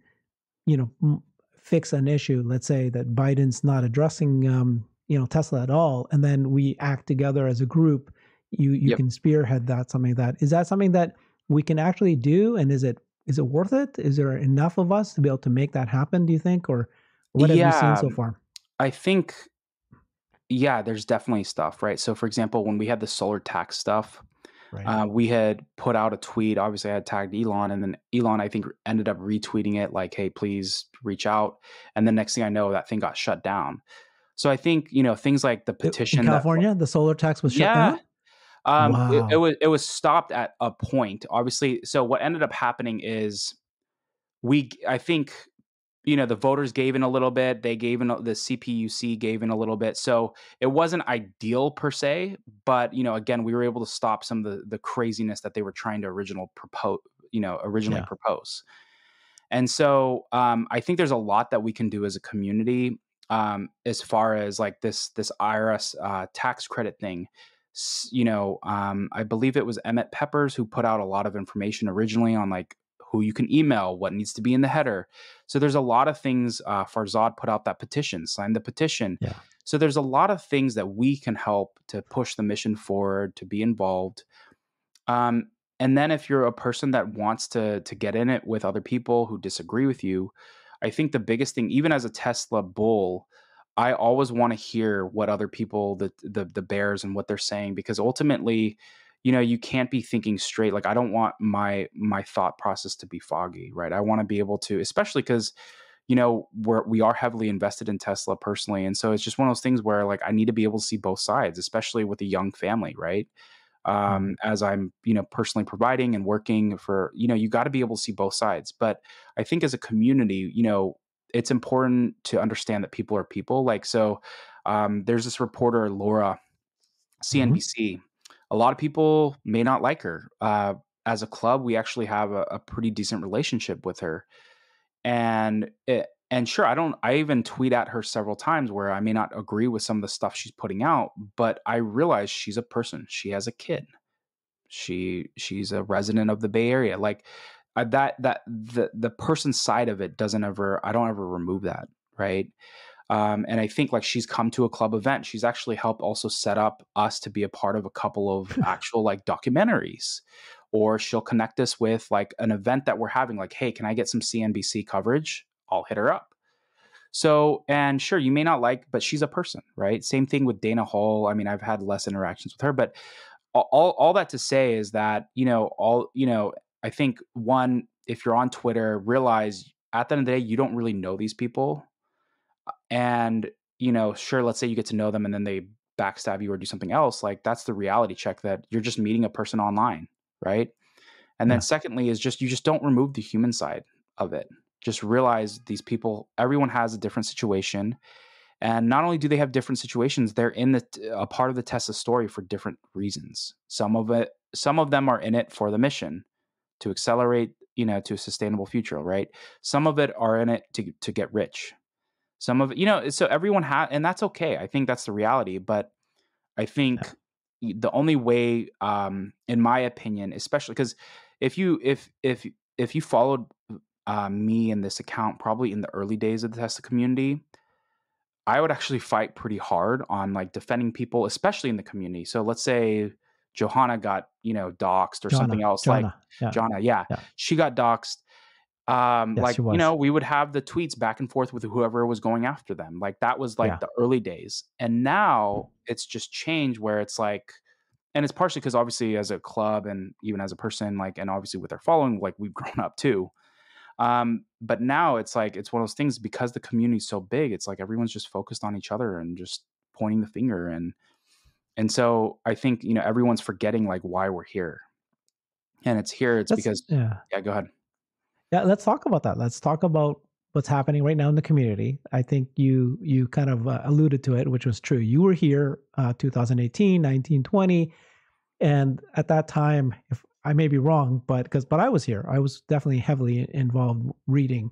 fix an issue? Let's say that Biden's not addressing, Tesla at all, and then we act together as a group. You Yep. can spearhead that. Something that is that something that we can actually do, and is it worth it? Is there enough of us to be able to make that happen? Do you think, or what have you seen Yeah, so far? I think, yeah, there's definitely stuff, right? So, for example, when we had the solar tax stuff, Right. we had put out a tweet. Obviously, I had tagged Elon, and then Elon, I think, ended up retweeting it like, "Hey, please reach out." And the next thing I know, that thing got shut down. So I think, things like the In petition that, California, the solar tax was shut yeah, down? it Wow. was stopped at a point. Obviously, so what ended up happening is, I think, the voters gave in a little bit. They gave in, the CPUC gave in a little bit. So it wasn't ideal per se, but, again, we were able to stop some of the craziness that they were trying to originally Yeah. propose. And so, I think there's a lot that we can do as a community, as far as like this IRS tax credit thing. I believe it was Emmett Peppers who put out a lot of information originally on like who you can email, what needs to be in the header. So there's a lot of things. Farzad put out that petition, signed the petition. Yeah. So there's a lot of things that we can help to push the mission forward, to be involved. Um, and then if you're a person that wants to get in it with other people who disagree with you, I think the biggest thing, even as a Tesla bull, I always want to hear what other people, the bears, and what they're saying, because ultimately, you can't be thinking straight. Like, I don't want my thought process to be foggy, right? I want to be able to, especially because, we are heavily invested in Tesla personally, and so it's just one of those things where, like, I need to be able to see both sides, especially with a young family, right? Mhm. As I'm, personally providing and working for, you got to be able to see both sides. But I think as a community, it's important to understand that people are people. Like, so there's this reporter, Laura, Mhm. CNBC. A lot of people may not like her. As a club, we actually have a pretty decent relationship with her. And sure, I even tweet at her several times where I may not agree with some of the stuff she's putting out, but I realize she's a person. She has a kid. She's a resident of the Bay Area. Like, that the person side of it doesn't ever I don't ever remove that, right? And I think, like, she's come to a club event. She's actually helped also set up us to be a part of a couple of actual, like, documentaries. Or she'll connect us with like an event that we're having, like, "Hey, can I get some CNBC coverage?" I'll hit her up. So, and sure, you may not like, but she's a person, right? Same thing with Dana Hall. I mean, I've had less interactions with her, but all that to say is that, I think, one, if you're on Twitter, realize at the end of the day, you don't really know these people. And, sure, let's say you get to know them and then they backstab you or do something else. Like, that's the reality check, that you're just meeting a person online, right? And then Yeah. secondly is just, you just don't remove the human side of it. Just realize these people, everyone has a different situation. And not only do they have different situations, they're in a part of the Tesla story for different reasons. Some of them are in it for the mission to accelerate, to a sustainable future, right? Some of it are in it to get rich. Some of it, so everyone and that's okay. I think that's the reality. But I Yeah. think the only way, in my opinion, especially because if you followed me in this account, probably in the early days of the Tesla community, I would actually fight pretty hard on like defending people, especially in the community. So let's say Johanna got, doxxed or something else, like Jonna. Yeah. Jonna, yeah, Yeah. she got doxxed. Yes, Like, she was. we would have the tweets back and forth with whoever was going after them. Like that was like Yeah. the early days. And now it's just changed where it's like, and it's partially because obviously as a club and even as a person, like, and obviously with our following, like we've grown up too. But now it's like, it's one of those things because the community is so big, it's like everyone's just focused on each other and just pointing the finger. And so I think, everyone's forgetting like why we're here. And it's here, it's Let's because, yeah. yeah, go ahead. Yeah, let's talk about that. Let's talk about what's happening right now in the community. I think you kind of alluded to it, which was true. You were here 2018, 19, 20, and at that time, if I may be wrong, but I was here. I was definitely heavily involved reading.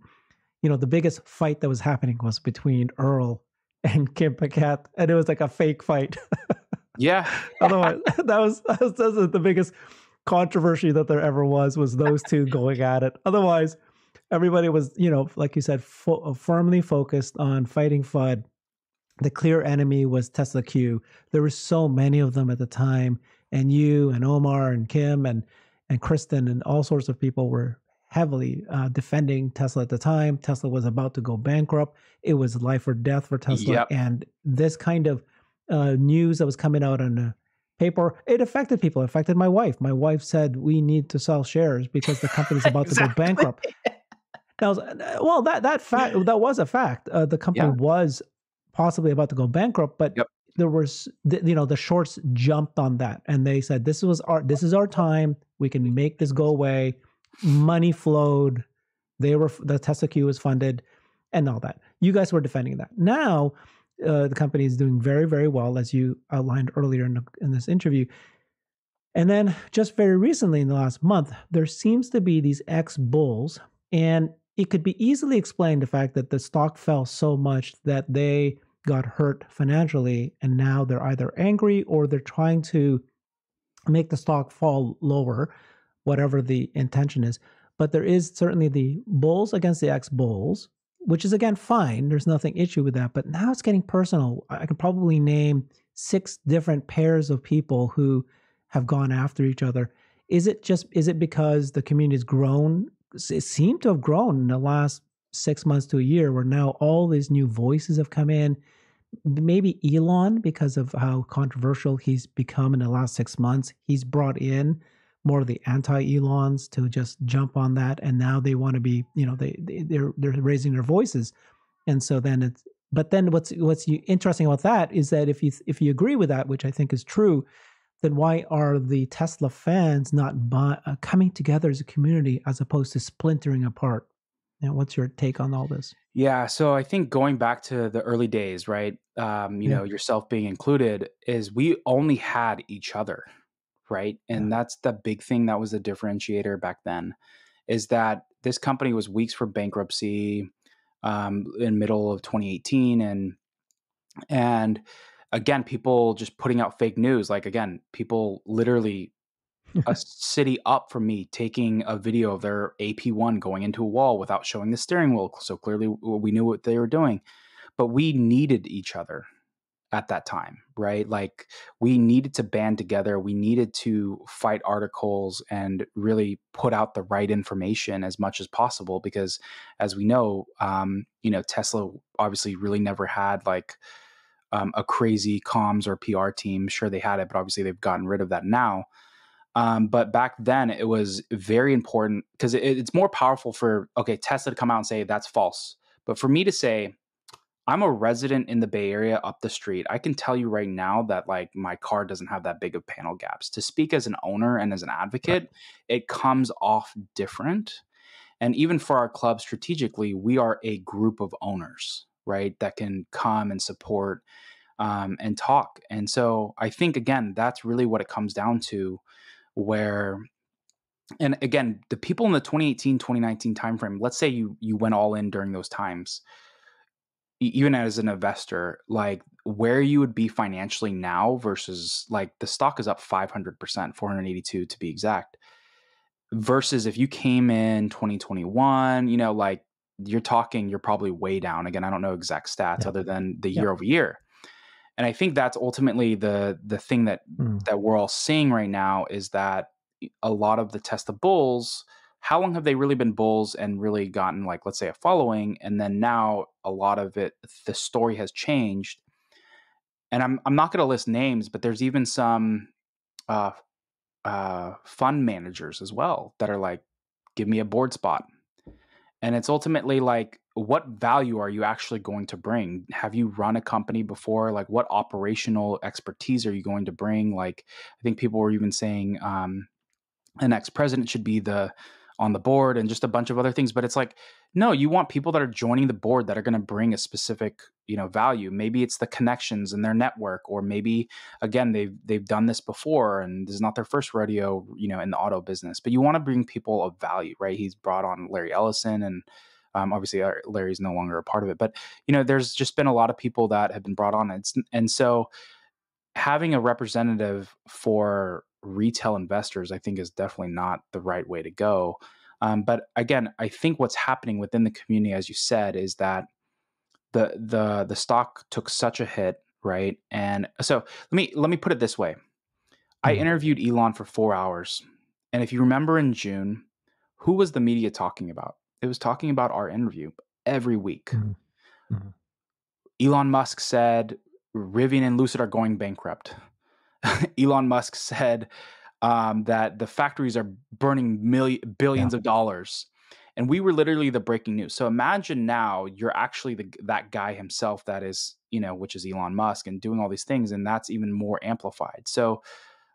The biggest fight that was happening was between Earl and Kim Paquette, and it was like a fake fight. Yeah. Otherwise, that's the biggest controversy that there ever was those two going at it. Otherwise, everybody was, like you said, firmly focused on fighting FUD. The clear enemy was Tesla Q. There were so many of them at the time, and you and Omar and Kim and Kristen and all sorts of people were heavily defending Tesla at the time. Tesla was about to go bankrupt. It was life or death for Tesla, Yep. and this kind of news that was coming out on the paper, it affected people. It affected my wife. My wife said we need to sell shares because the company's about to go Exactly. bankrupt. That was well, that was a fact. The company Yeah. was possibly about to go bankrupt, but Yep. there was the shorts jumped on that and they said this is our time. We can make this go away. Money flowed. The Tesla Q was funded, and all that. You guys were defending that. Now, the company is doing very, very well, as you outlined earlier in this interview. And then just very recently in the last month, there seems to be these ex-bulls, and it could be easily explained the fact that the stock fell so much that they got hurt financially, and now they're either angry or they're trying to make the stock fall lower, whatever the intention is. But there is certainly the bulls against the ex-bulls, which is again fine. There's nothing issue with that. But now it's getting personal. I can probably name 6 different pairs of people who have gone after each other. Is it because the community has grown? It seemed to have grown in the last 6 months to a year, where now all these new voices have come in. Maybe Elon, because of how controversial he's become in the last 6 months, he's brought in more of the anti-Elons to just jump on that, and now they want to be, they're raising their voices, and so then it's. But then what's interesting about that is that if you agree with that, which I think is true, then why are the Tesla fans not coming together as a community as opposed to splintering apart? What's your take on all this? Yeah. So I think going back to the early days, right? Yeah, Yourself being included, is we only had each other, right? yeah, And that's the big thing that was the differentiator back then, is that this company was weeks from bankruptcy, in middle of 2018, and again, people just putting out fake news. Like again, people literally a city up from me taking a video of their AP1 going into a wall without showing the steering wheel. So clearly we knew what they were doing, but we needed each other at that time, right? Like we needed to band together. We needed to fight articles and really put out the right information as much as possible, because as we know, Tesla obviously really never had like a crazy comms or PR team. Sure, they had it, but obviously they've gotten rid of that now. But back then it was very important because it's more powerful for, okay, Tesla to come out and say that's false. But for me to say, I'm a resident in the Bay Area up the street, I can tell you right now that like my car doesn't have that big of panel gaps. To speak as an owner and as an right. advocate, it comes off different. And even for our club strategically, we are a group of owners, right, that can come and support, and talk. And so I think, again, that's really what it comes down to, where, and again, the people in the 2018, 2019 timeframe, let's say you went all in during those times, even as an investor, like where you would be financially now versus like the stock is up 500%, 482 to be exact, versus if you came in 2021, like you're probably way down. Again, I don't know exact stats Yeah, other than the yeah. year over year. And I think that's ultimately the thing that Mm. we're all seeing right now, is that a lot of the Tesla bulls how long have they really been bulls and really gotten, like, let's say, a following, and then now a lot of it, the story has changed. And I'm not going to list names, but there's even some uh, fund managers as well that are like, give me a board spot. And it's ultimately like, what value are you actually going to bring? Have you run a company before? Like, what operational expertise are you going to bring? Like, I think people were even saying an ex-president should be on the board and just a bunch of other things. But it's like, no, you want people that are joining the board that are going to bring a specific, value. Maybe it's the connections in their network, or maybe again, they've done this before and this is not their first rodeo, in the auto business. But you want to bring people of value, right? He's brought on Larry Ellison, and obviously Larry's no longer a part of it. But there's just been a lot of people that have been brought on. And so having a representative for retail investors, I think, is definitely not the right way to go. But again, I think what's happening within the community, as you said, is that the stock took such a hit, right? And so let me put it this way: I Mhm. interviewed Elon for 4 hours, and if you remember in June, who was the media talking about? It was talking about our interview every week. Mhm. Mhm. Elon Musk said Rivian and Lucid are going bankrupt. Elon Musk said that the factories are burning Yeah. billions of dollars. And we were literally the breaking news. So imagine now you're actually that guy himself that is, which is Elon Musk, and doing all these things. And that's even more amplified. So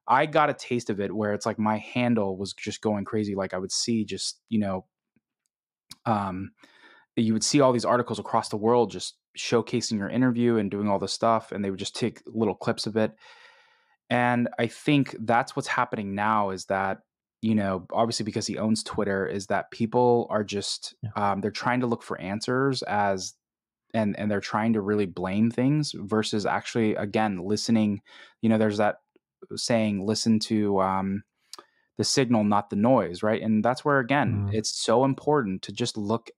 I got a taste of it where it's like my handle was just going crazy. Like I would see just, um, you would see all these articles across the world just showcasing your interview and doing all this stuff. And they would just take little clips of it. And I think that's what's happening now, is that, obviously because he owns Twitter, is that people are just, Yeah. they're trying to look for answers and they're trying to really blame things versus actually, again, listening. There's that saying, listen to the signal, not the noise, right? And that's where, again, Mhm. it's so important to just look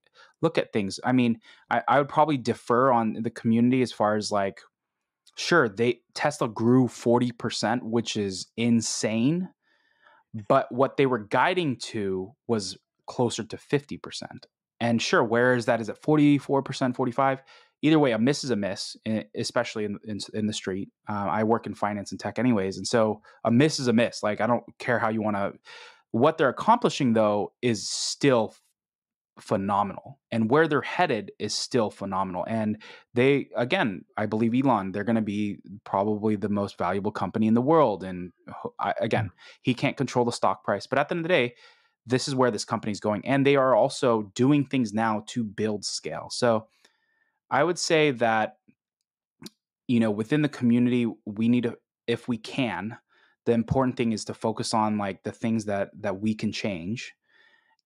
at things. I mean, I would probably defer on the community as far as like, sure, Tesla grew 40%, which is insane, but what they were guiding to was closer to 50%. And sure, where is that? Is it 44%, 45? Either way, a miss is a miss, especially in the street. I work in finance and tech anyways, and so a miss is a miss. Like, I don't care how you want to. What they're accomplishing though is still phenomenal, and where they're headed is still phenomenal. And they, again, I believe Elon, they're going to be probably the most valuable company in the world. And Yeah. again, he can't control the stock price, but at the end of the day, this is where this company is going, and they are also doing things now to build scale. So I would say that, within the community, we need to, if we can, the important thing is to focus on like the things that we can change.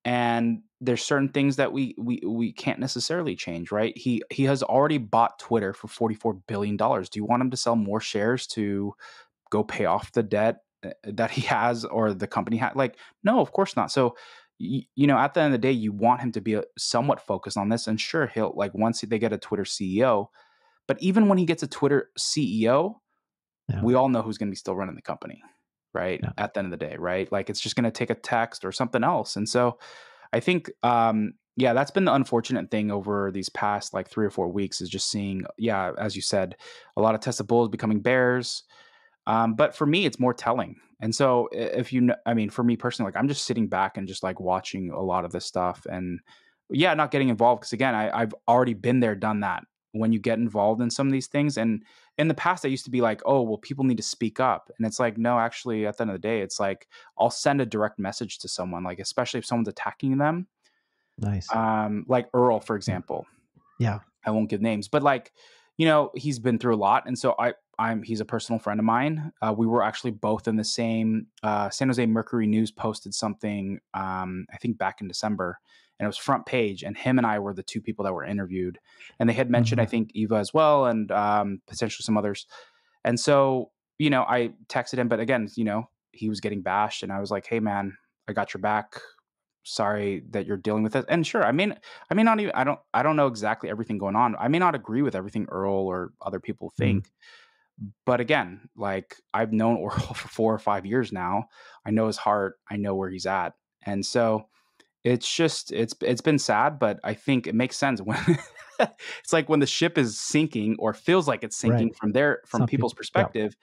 And there's certain things that we can't necessarily change, right? He has already bought Twitter for $44 billion. Do you want him to sell more shares to go pay off the debt that he has, or the company had? Like, no, of course not. So at the end of the day, you want him to be somewhat focused on this. And sure, he'll, like, once they get a Twitter CEO, but even when he gets a Twitter CEO, Yeah. we all know who's going to be still running the company, right? Yeah. At the end of the day, right? Like, it's just going to take a text or something else. And so I think, yeah, that's been the unfortunate thing over these past like 3 or 4 weeks, is just seeing, yeah, as you said, a lot of Tesla bulls becoming bears. But for me, it's more telling. And so if I mean, for me personally, like, I'm just sitting back and just like watching a lot of this stuff, and yeah, not getting involved. Cause again, I've already been there, done that. When you get involved in some of these things, and in the past, I used to be like, oh, well, people need to speak up. And it's like, no, actually, at the end of the day, it's like, I'll send a direct message to someone, like, especially if someone's attacking them, Nice. like Earl, for Yeah. example. Yeah. I won't give names, but like, he's been through a lot, and so he's a personal friend of mine. We were actually both in the same. San Jose Mercury News posted something, I think back in December, and it was front page, and him and I were the two people that were interviewed, and they had mentioned, I Mhm. think, Eva as well, and potentially some others. And so, I texted him, but again, he was getting bashed, and I was like, hey man, I got your back. Sorry that you're dealing with it. And sure, I may not even, I don't know exactly everything going on. I may not agree with everything Earl or other people Mhm. think. But again, like, I've known Earl for 4 or 5 years now. I know his heart. I know where he's at. And so It's just it's been sad, but I think it makes sense when it's like when the ship is sinking or feels like it's Right. sinking from Some people's people, yeah. perspective,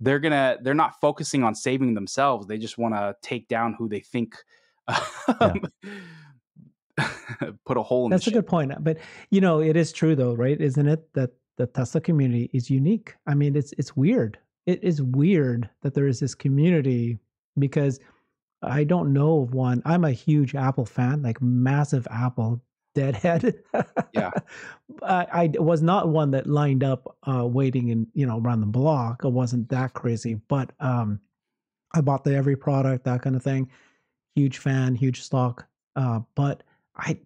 they're not focusing on saving themselves. They just want to take down who they think Yeah. um, put a hole in the That's a ship. good point. But it is true though, right? Isn't it that the Tesla community is unique? I mean, it's weird. It is weird that there is this community because I don't know of one. I'm a huge Apple fan, like massive Apple deadhead. Yeah. I was not one that lined up waiting in, around the block. I wasn't that crazy, but I bought the every product, that kind of thing. Huge fan, huge stock. But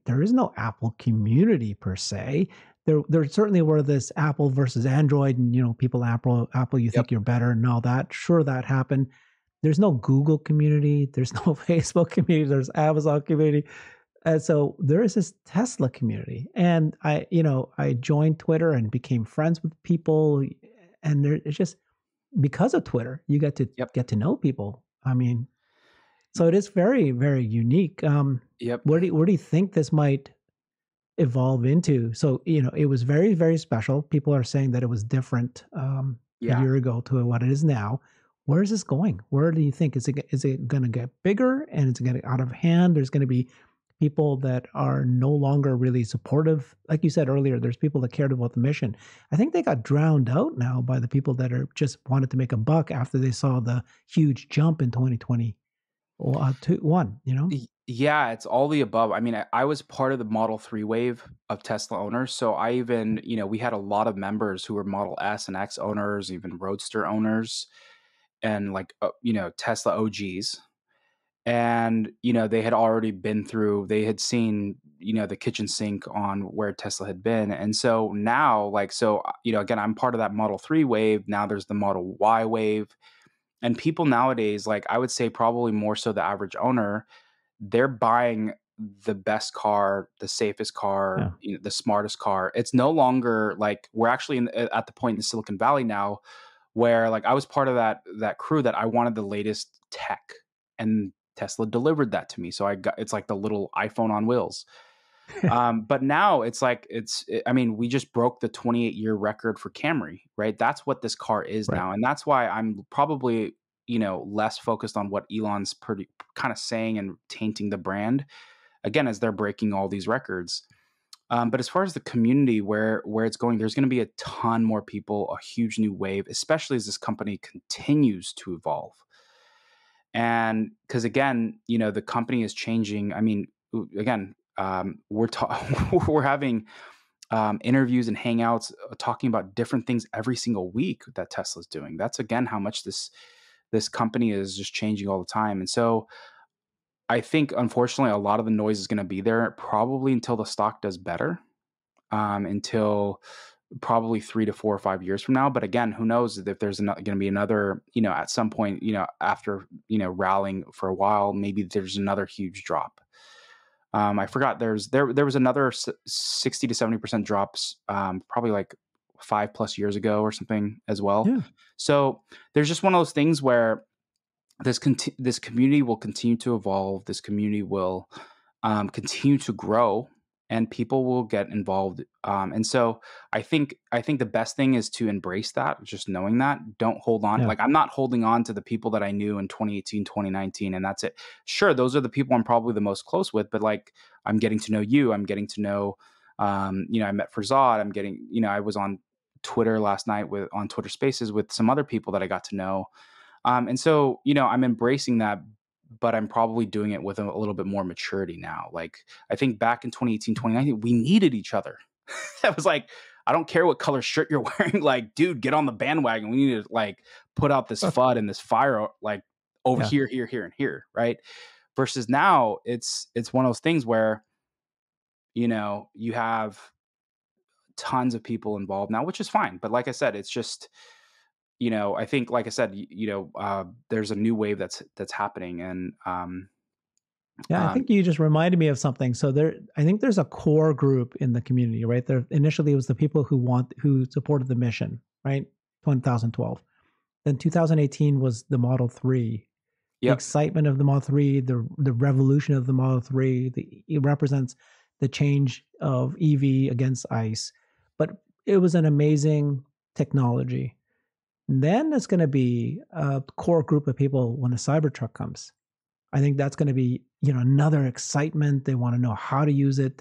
there is no Apple community per se. There certainly were this Apple versus Android, and people Apple, you Yep. think you're better and all that. Sure, that happened. There's no Google community. There's no Facebook community. There's Amazon community. And so there is this Tesla community. And I joined Twitter and became friends with people. And it's just because of Twitter, you Yep. get to know people. I mean, so it is very, very unique. Yep. Where do you think this might evolve into? So, it was very, very special. People are saying that it was different a Yeah. year ago to what it is now. Where is this going? Where do you think is it going to get bigger and it's going to get out of hand? There's going to be people that are no longer really supportive. Like you said earlier, there's people that cared about the mission. I think they got drowned out now by the people that are just wanted to make a buck after they saw the huge jump in 2020 two, one, Yeah, it's all the above. I mean, I was part of the Model 3 wave of Tesla owners. So I even, we had a lot of members who were Model S and X owners, even Roadster owners, and like, Tesla OGs. And, they had already been through, they had seen, the kitchen sink on where Tesla had been. And so now, like, again, I'm part of that Model 3 wave. Now there's the Model Y wave. And people nowadays, like, I would say probably more so the average owner, they're buying the best car, the safest car, yeah, the smartest car. It's no longer like we're actually at the point in Silicon Valley now where like I was part of that crew that I wanted the latest tech, and Tesla delivered that to me. So it's like the little iPhone on wheels. But now it's like I mean, we just broke the 28-year record for Camry, right? That's what this car is right. now, and that's why I'm probably less focused on what Elon's pretty kind of saying and tainting the brand again as they're breaking all these records. But as far as the community, where it's going, there's going to be a ton more people, a huge new wave, especially as this company continues to evolve. And because again, the company is changing. I mean, again, we're having interviews and hangouts talking about different things every single week that Tesla's doing. That's again how much this company is just changing all the time. And so I think unfortunately a lot of the noise is going to be there probably until the stock does better, until probably 3 to 4 or 5 years from now. But again, who knows if there's going to be another, at some point, after, rallying for a while, maybe there's another huge drop. I forgot there was another 60 to 70% drops, probably like 5+ years ago or something as well. Yeah. So there's just one of those things where this community will continue to evolve. This community will continue to grow, and people will get involved. And so I think the best thing is to embrace that, just knowing that. Don't hold on. Yeah. Like I'm not holding on to the people that I knew in 2018, 2019, and that's it. Sure, those are the people I'm probably the most close with, but like I'm getting to know you. I'm getting to know, I met Farzad. I was on Twitter last night on Twitter Spaces with some other people that I got to know. And so, I'm embracing that, but I'm probably doing it with a little bit more maturity now. Like, I think back in 2018, 2019, we needed each other. I was like, I don't care what color shirt you're wearing. Like, dude, get on the bandwagon. We need to like put out this FUD and this fire, like over Yeah. here, here, here, and here. Right. Versus now it's one of those things where, you have tons of people involved now, which is fine. But like I said, it's just, I think, like I said, there's a new wave that's happening, and Yeah, I um, think you just reminded me of something. So I think there's a core group in the community, right? There initially it was the people who supported the mission, right? 2012. Then 2018 was the Model 3. the Yep. excitement of the Model 3, the revolution of the Model 3. It represents the change of EV against ICE. But it was an amazing technology. Then there's going to be a core group of people when the Cybertruck comes. I think that's going to be, another excitement. They want to know how to use it.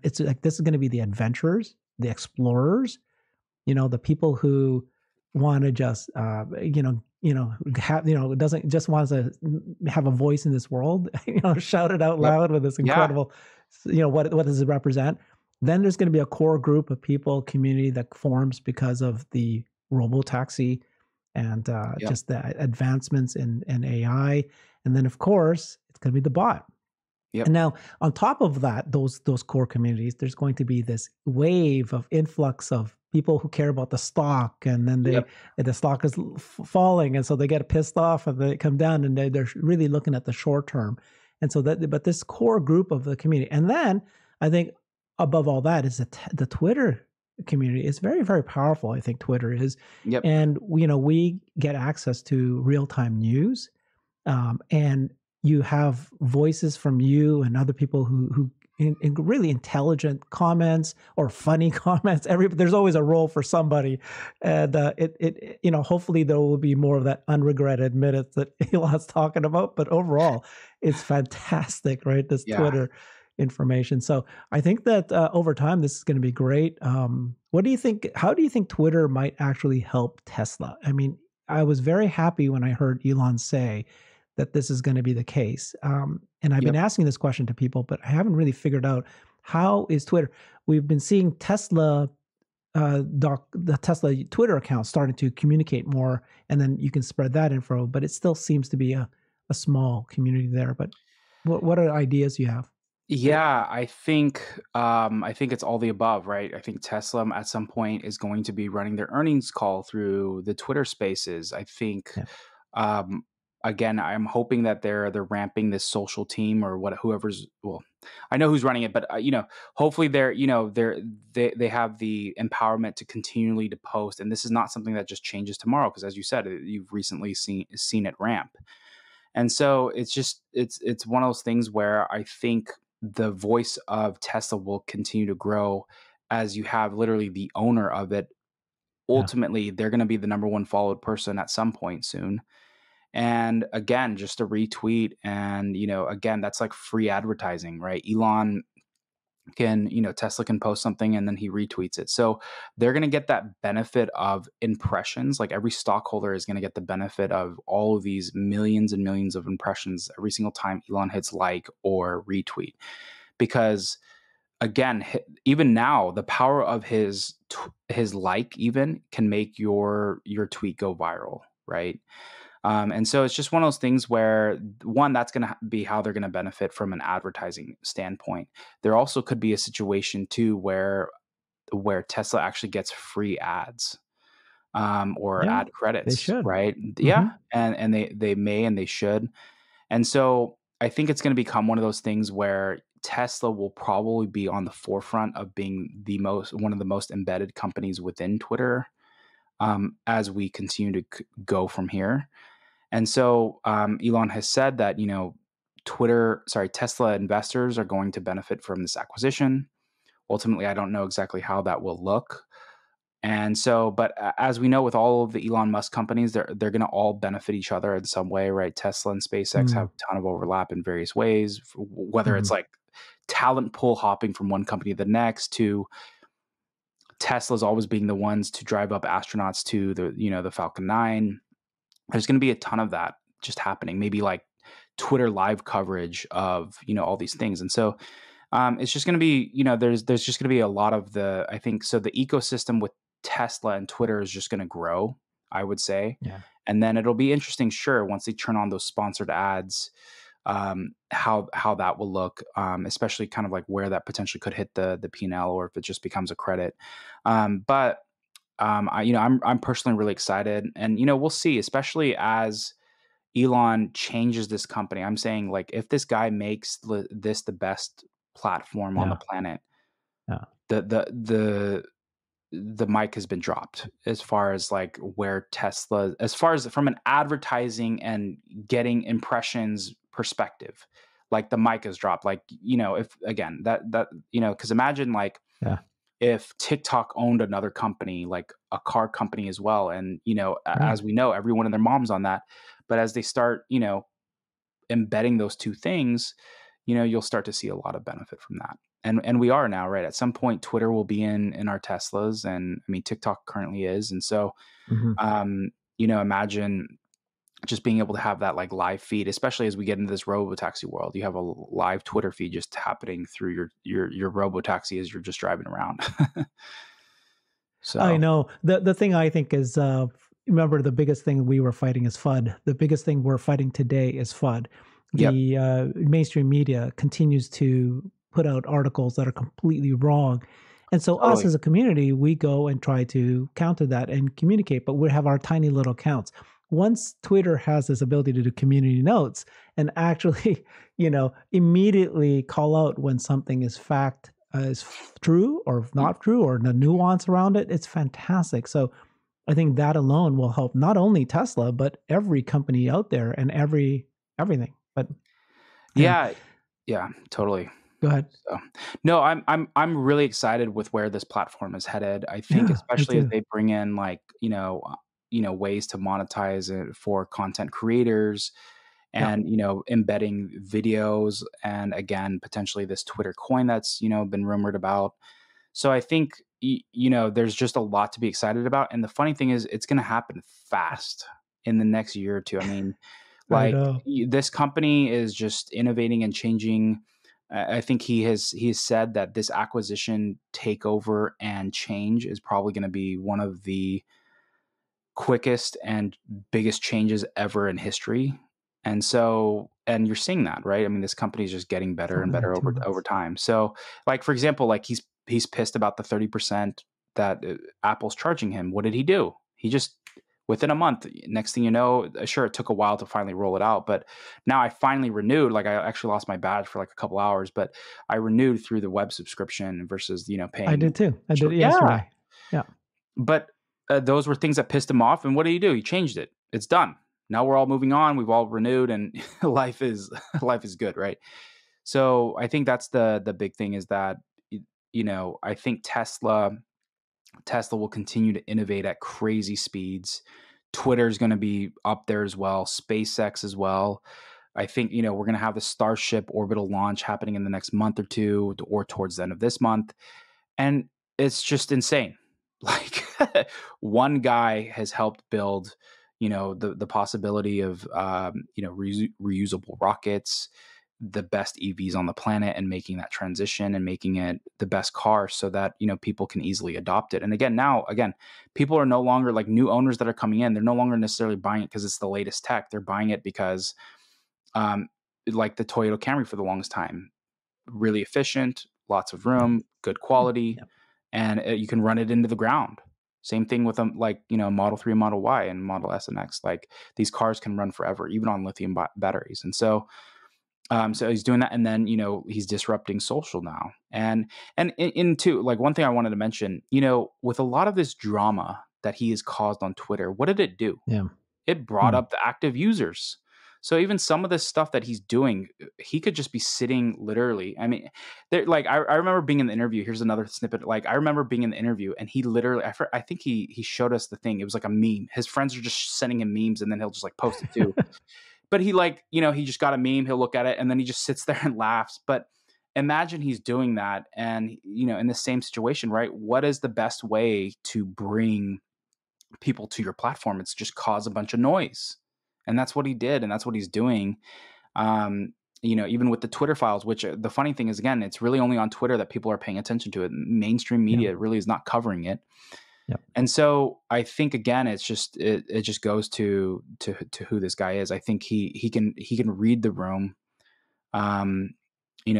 It's like this is going to be the adventurers, the explorers, the people who want to just, have, doesn't just want to have a voice in this world, shout it out Yep. loud with this Yeah. incredible, what does it represent? Then there's going to be a core group of people, community that forms because of the robo taxi and Yep. just the advancements in AI. And then, of course, it's going to be the bot. Yep. And now, on top of that, those core communities, there's going to be this wave of influx of people who care about the stock, and then Yep. the stock is falling, and so they get pissed off, and they come down, and they're really looking at the short term. And so but this core group of the community, and then I think above all that is the Twitter community is very, very powerful. I think Twitter is, Yep. and we get access to real time news, and you have voices from you and other people who in really intelligent comments or funny comments. There's always a role for somebody, and hopefully there will be more of that unregretted minutes that Elon's talking about. But overall, it's fantastic, right? This Yeah. Twitter information. So I think that over time this is going to be great. What do you think? How do you think Twitter might actually help Tesla? I mean, I was very happy when I heard Elon say that this is going to be the case. And I've been Yep. asking this question to people, but I haven't really figured out how is Twitter. We've been seeing the Tesla Twitter account starting to communicate more, and then you can spread that info. But it still seems to be a small community there. But what are ideas you have? Yeah, I think it's all the above, right? I think Tesla at some point is going to be running their earnings call through the Twitter Spaces. I think Yeah, um again, I'm hoping that they're ramping this social team or whoever's, well, I know who's running it, but hopefully they have the empowerment to continually to post, and this is not something that just changes tomorrow because as you said, you've recently seen it ramp. And so it's one of those things where I think the voice of Tesla will continue to grow as you have literally the owner of it. yeah, Ultimately, they're going to be the number one followed person at some point soon. And again, just a retweet and again, that's like free advertising, right? Elon can, Tesla can post something and then he retweets it. So they're going to get that benefit of impressions. Like every stockholder is going to get the benefit of all of these millions and millions of impressions every single time Elon hits like or retweet. Because again, even now, the power of his like even can make your tweet go viral, right? And so it's just one of those things where one, that's going to be how they're going to benefit from an advertising standpoint. There also could be a situation too where Tesla actually gets free ads or yeah. ad They credits, should. right? Hmm. Yeah, and they may and they should. And so I think it's going to become one of those things where Tesla will probably be on the forefront of being one of the most embedded companies within Twitter as we continue to go from here. And so Elon has said that, Tesla investors are going to benefit from this acquisition. Ultimately, I don't know exactly how that will look. And so, but as we know, with all of the Elon Musk companies, they're going to all benefit each other in some way, right? Tesla and SpaceX have Mm. a ton of overlap in various ways, whether it's Hmm. like talent pool hopping from one company to the next to Tesla's always being the ones to drive up astronauts to the Falcon 9. There's going to be a ton of that just happening, maybe like Twitter live coverage of all these things. And so it's just going to be there's just going to be a lot of I think so the ecosystem with Tesla and Twitter is just going to grow, I would say. Yeah. And then it'll be interesting, sure, once they turn on those sponsored ads, how that will look, especially kind of like where that potentially could hit the P&L or if it just becomes a credit. But I'm personally really excited, and we'll see, especially as Elon changes this company. I'm saying, like, if this guy makes this the best platform on the Yeah. planet, Yeah. the the mic has been dropped as far as like where Tesla, as far as from an advertising and getting impressions perspective, like the mic has dropped. Like, if again, because imagine like Yeah. if TikTok owned another company, like a car company as well. And, Right. as we know, everyone and their mom's on that. But as they start, embedding those two things, you'll start to see a lot of benefit from that. And we are now, right? At some point, Twitter will be in our Teslas, and I mean TikTok currently is, and so Hmm. imagine just being able to have that like live feed, especially as we get into this robotaxi world. You have a live Twitter feed just happening through your robotaxi as you're just driving around. I So know. The thing I think is, remember, the biggest thing we were fighting is FUD. The biggest thing we're fighting today is FUD. yep, The mainstream media continues to put out articles that are completely wrong. And so, us totally. as a community, we go and try to counter that and communicate, but we have our tiny little accounts. Once Twitter has this ability to do community notes and actually, immediately call out when something is fact is true or not true, or the nuance around it, it's fantastic. So I think that alone will help not only Tesla but every company out there and everything. But yeah, Yeah, yeah, totally. go ahead. So, no, I'm really excited with where this platform is headed. I think Yeah, me especially as too. they bring in like, ways to monetize it for content creators Yeah, and, embedding videos and again, potentially this Twitter coin that's, been rumored about. So I think there's just a lot to be excited about. And the funny thing is it's going to happen fast in the next year or two. I mean, I like know. this company is just innovating and changing. I think he has said that this acquisition takeover and change is probably going to be one of the quickest and biggest changes ever in history. And so, and you're seeing that, right? I mean, this company is just getting better and Something better like two over months. time. So, like for example, like he's pissed about the 30% that Apple's charging him. What did he do? He just within a month, next thing you know, sure it took a while to finally roll it out, but now I finally renewed. Like I actually lost my badge for like a couple hours, but I renewed through the web subscription versus I paying. did too. I did it Yeah, yesterday. Yeah. but those were things that pissed him off. And what do? He changed it. It's done. Now we're all moving on. We've all renewed, and life is life is good, right? So I think that's the big thing is that I think Tesla will continue to innovate at crazy speeds. Twitter is going to be up there as well. SpaceX as well. I think we're going to have the Starship orbital launch happening in the next month or two, or towards the end of this month, and it's just insane. Like one guy has helped build, the possibility of reusable rockets, the best EVs on the planet, and making that transition and making it the best car so that people can easily adopt it. And again, people are no longer like new owners that are coming in. They're no longer necessarily buying it because it's the latest tech. They're buying it because, um, like the Toyota Camry for the longest time, really efficient, lots of Yeah. room, good quality, Yeah. and you can run it into the ground. Same thing with like Model 3, Model Y, and Model S and X. Like these cars can run forever, even on lithium batteries. And so, so he's doing that, and then he's disrupting social now. And in two, like one thing I wanted to mention, with a lot of this drama that he has caused on Twitter, what did it do? Yeah. It brought Hmm. up the active users. So even some of this stuff that he's doing, he could just be sitting literally. I mean, like I remember being in the interview. Here's another snippet. Like I remember being in the interview, and he literally, I think he showed us the thing. It was like a meme. His friends are just sending him memes, and then he'll just like post it too. But he like he just got a meme. He'll look at it, and then he just sits there and laughs. But imagine he's doing that, and in the same situation, right? What is the best way to bring people to your platform? It's just cause a bunch of noise. And that's what he did. And that's what he's doing. Um, even with the Twitter files, which the funny thing is, again, it's really only on Twitter that people are paying attention to it. Mainstream Yeah. media really is not covering it. Yeah. And so I think again, it's just it just goes to who this guy is. I think he can read the room. Um,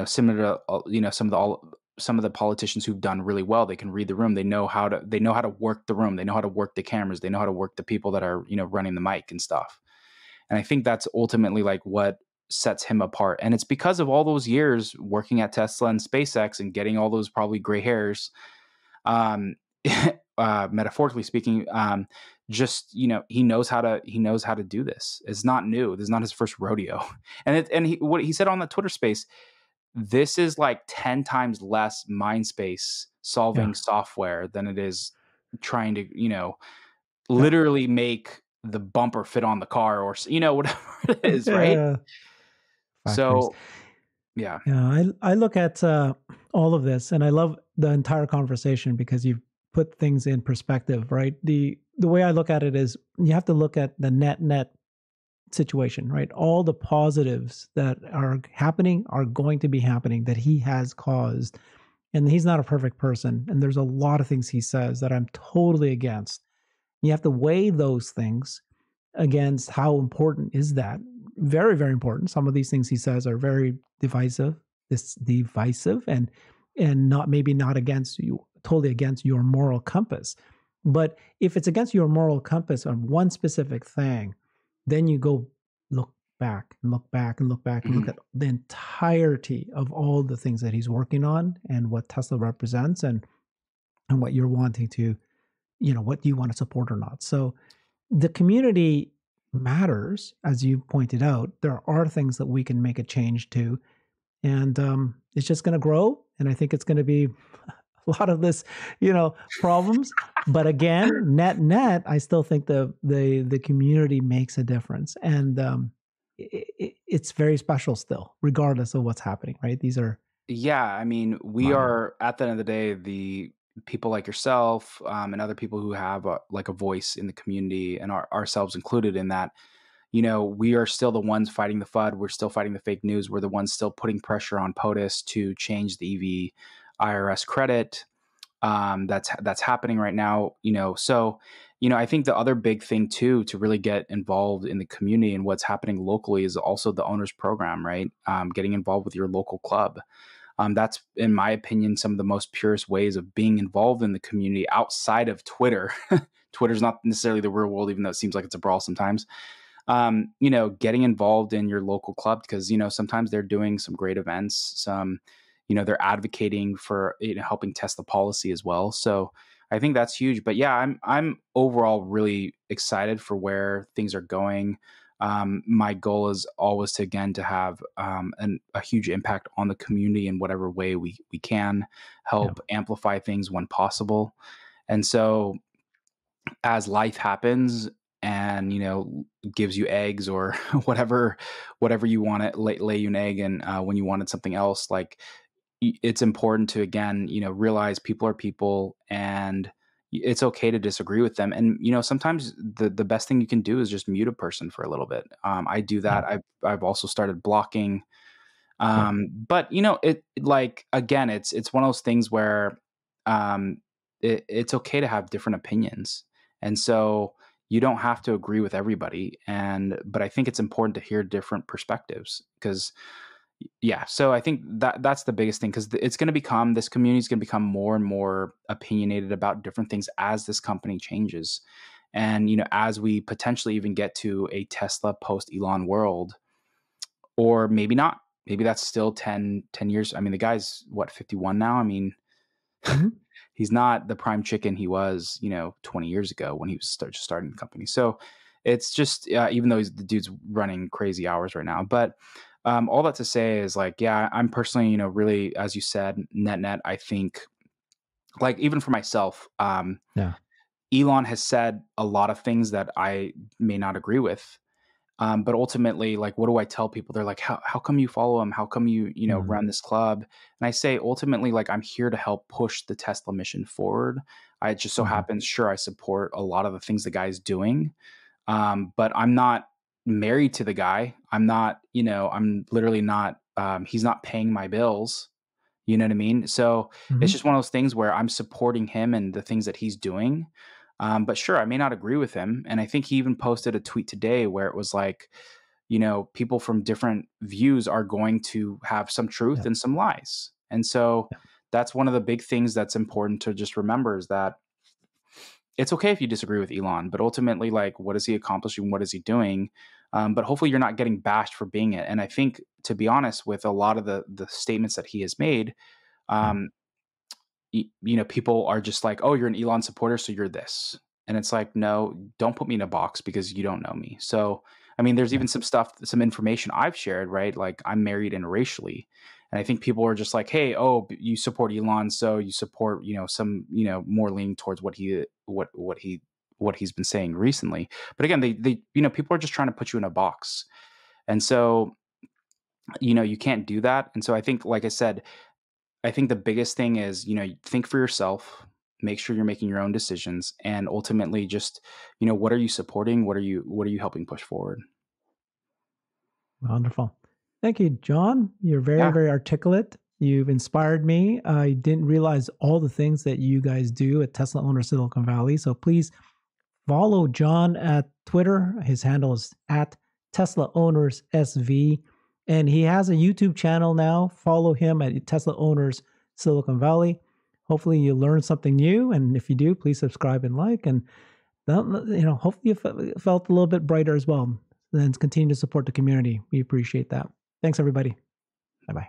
similar to some of the politicians who've done really well. They can read the room. They know how to work the room. They know how to work the cameras. They know how to work the people that are running the mic and stuff. And I think that's ultimately like what sets him apart. And it's because of all those years working at Tesla and SpaceX and getting all those probably gray hairs. metaphorically speaking, just he knows how to do this. It's not new. This is not his first rodeo. And what he said on the Twitter space, this is like 10 times less mind space Yeah. solving software than it is trying to Yeah. literally make the bumper fit on the car, or whatever it is, right? Yeah. Factories. So yeah. Yeah, I look at all of this, and I love the entire conversation because you've put things in perspective, right? The way I look at it is you have to look at the net situation, right? All the positives that are happening are going to be happening that he has caused, and he's not a perfect person, and there's a lot of things he says that I'm totally against. You have to weigh those things against how important is that. Very, very important. Some of these things he says are very divisive, this divisive, and not, maybe not against you, totally against your moral compass. But if it's against your moral compass on one specific thing, then you go look back and look back and look back and look Mhm. at the entirety of all the things that he's working on and what Tesla represents, and what you're wanting to, what you want to support or not. So the community matters, as you pointed out. There are things that we can make a change to, and it's just going to grow. And I think it's going to be a lot of this, problems. But again, net, I still think the community makes a difference, and it's very special still, regardless of what's happening. Right? These are Yeah, I mean, we vital. are at the end of the day, the people like yourself, and other people who have like a voice in the community, and ourselves included in that. We are still the ones fighting the FUD. We're still fighting the fake news. We're the ones still putting pressure on POTUS to change the EV IRS credit. That's happening right now. So I think the other big thing too to really get involved in the community and what's happening locally is also the owners program, right? Getting involved with your local club. That's, in my opinion, some of the most purest ways of being involved in the community outside of Twitter. Twitter's not necessarily the real world, even though it seems like it's a brawl sometimes. Getting involved in your local club, because sometimes they're doing some great events. They're advocating for helping test the policy as well. So I think that's huge. But yeah, I'm overall really excited for where things are going. My goal is always to have a huge impact on the community in whatever way we can Yeah. help amplify things when possible. And so as life happens and gives you eggs or whatever you want to lay you an egg, and when you wanted something else, like it's important to again realize people are people, and it's okay to disagree with them. And sometimes the best thing you can do is just mute a person for a little bit. I do Yeah. that. I've also started blocking. Yeah. But it, like, again, it's one of those things where it's okay to have different opinions. And so you don't have to agree with everybody. But I think it's important to hear different perspectives, because yeah. So I think that's the biggest thing, because this community is going to become more and more opinionated about different things as this company changes. And, as we potentially even get to a Tesla post Elon world, or maybe not. Maybe that's still 10 years. I mean, the guy's what, 51 now? I mean, Mhm. he's not the prime chicken he was, 20 years ago when he was starting the company. So it's just, even though the dude's running crazy hours right now. But all that to say is, like, yeah, I'm personally, really, as you said, net, I think, like, even for myself, Yeah. Elon has said a lot of things that I may not agree with. But ultimately, like, what do I tell people? They're like, how come you follow him? How come you Mm. run this club? And I say, ultimately, like, I'm here to help push the Tesla mission forward. I just so Mhm. happens, sure, I support a lot of the things the guy's doing. But I'm not married to the guy. I'm literally not, he's not paying my bills. You know what I mean? So it's Mhm. just one of those things where I'm supporting him and the things that he's doing. But sure, I may not agree with him. And I think he even posted a tweet today where it was like, people from different views are going to have some truth Yeah. and some lies. And so Yeah. that's one of the big things that's important to just remember, is that it's okay if you disagree with Elon, but ultimately, like, what is he accomplishing? What is he doing? But hopefully, you're not getting bashed for being it. And I think, to be honest, with a lot of the statements that he has made, Yeah. um, people are just like, oh, you're an Elon supporter, so you're this. And it's like, no, don't put me in a box because you don't know me. So, I mean, there's Yeah. even some information I've shared, right? Like I'm married interracially. And I think people are just like, hey, oh, you support Elon, so you support, some, more leaning towards what he's been saying recently. But again, people are just trying to put you in a box. And so, you can't do that. And so I think, like I said, I think the biggest thing is, think for yourself, make sure you're making your own decisions, and ultimately just, what are you supporting? What are you helping push forward? Wonderful. Thank you, John. You're very, Yeah. very articulate. You've inspired me. I didn't realize all the things that you guys do at Tesla Owner Silicon Valley. So please follow John at Twitter. His handle is at Tesla Owners SV. And he has a YouTube channel now. Follow him at Tesla Owners Silicon Valley. Hopefully you learn something new. And if you do, please subscribe and like. And hopefully you felt a little bit brighter as well. And continue to support the community. We appreciate that. Thanks, everybody. Bye bye.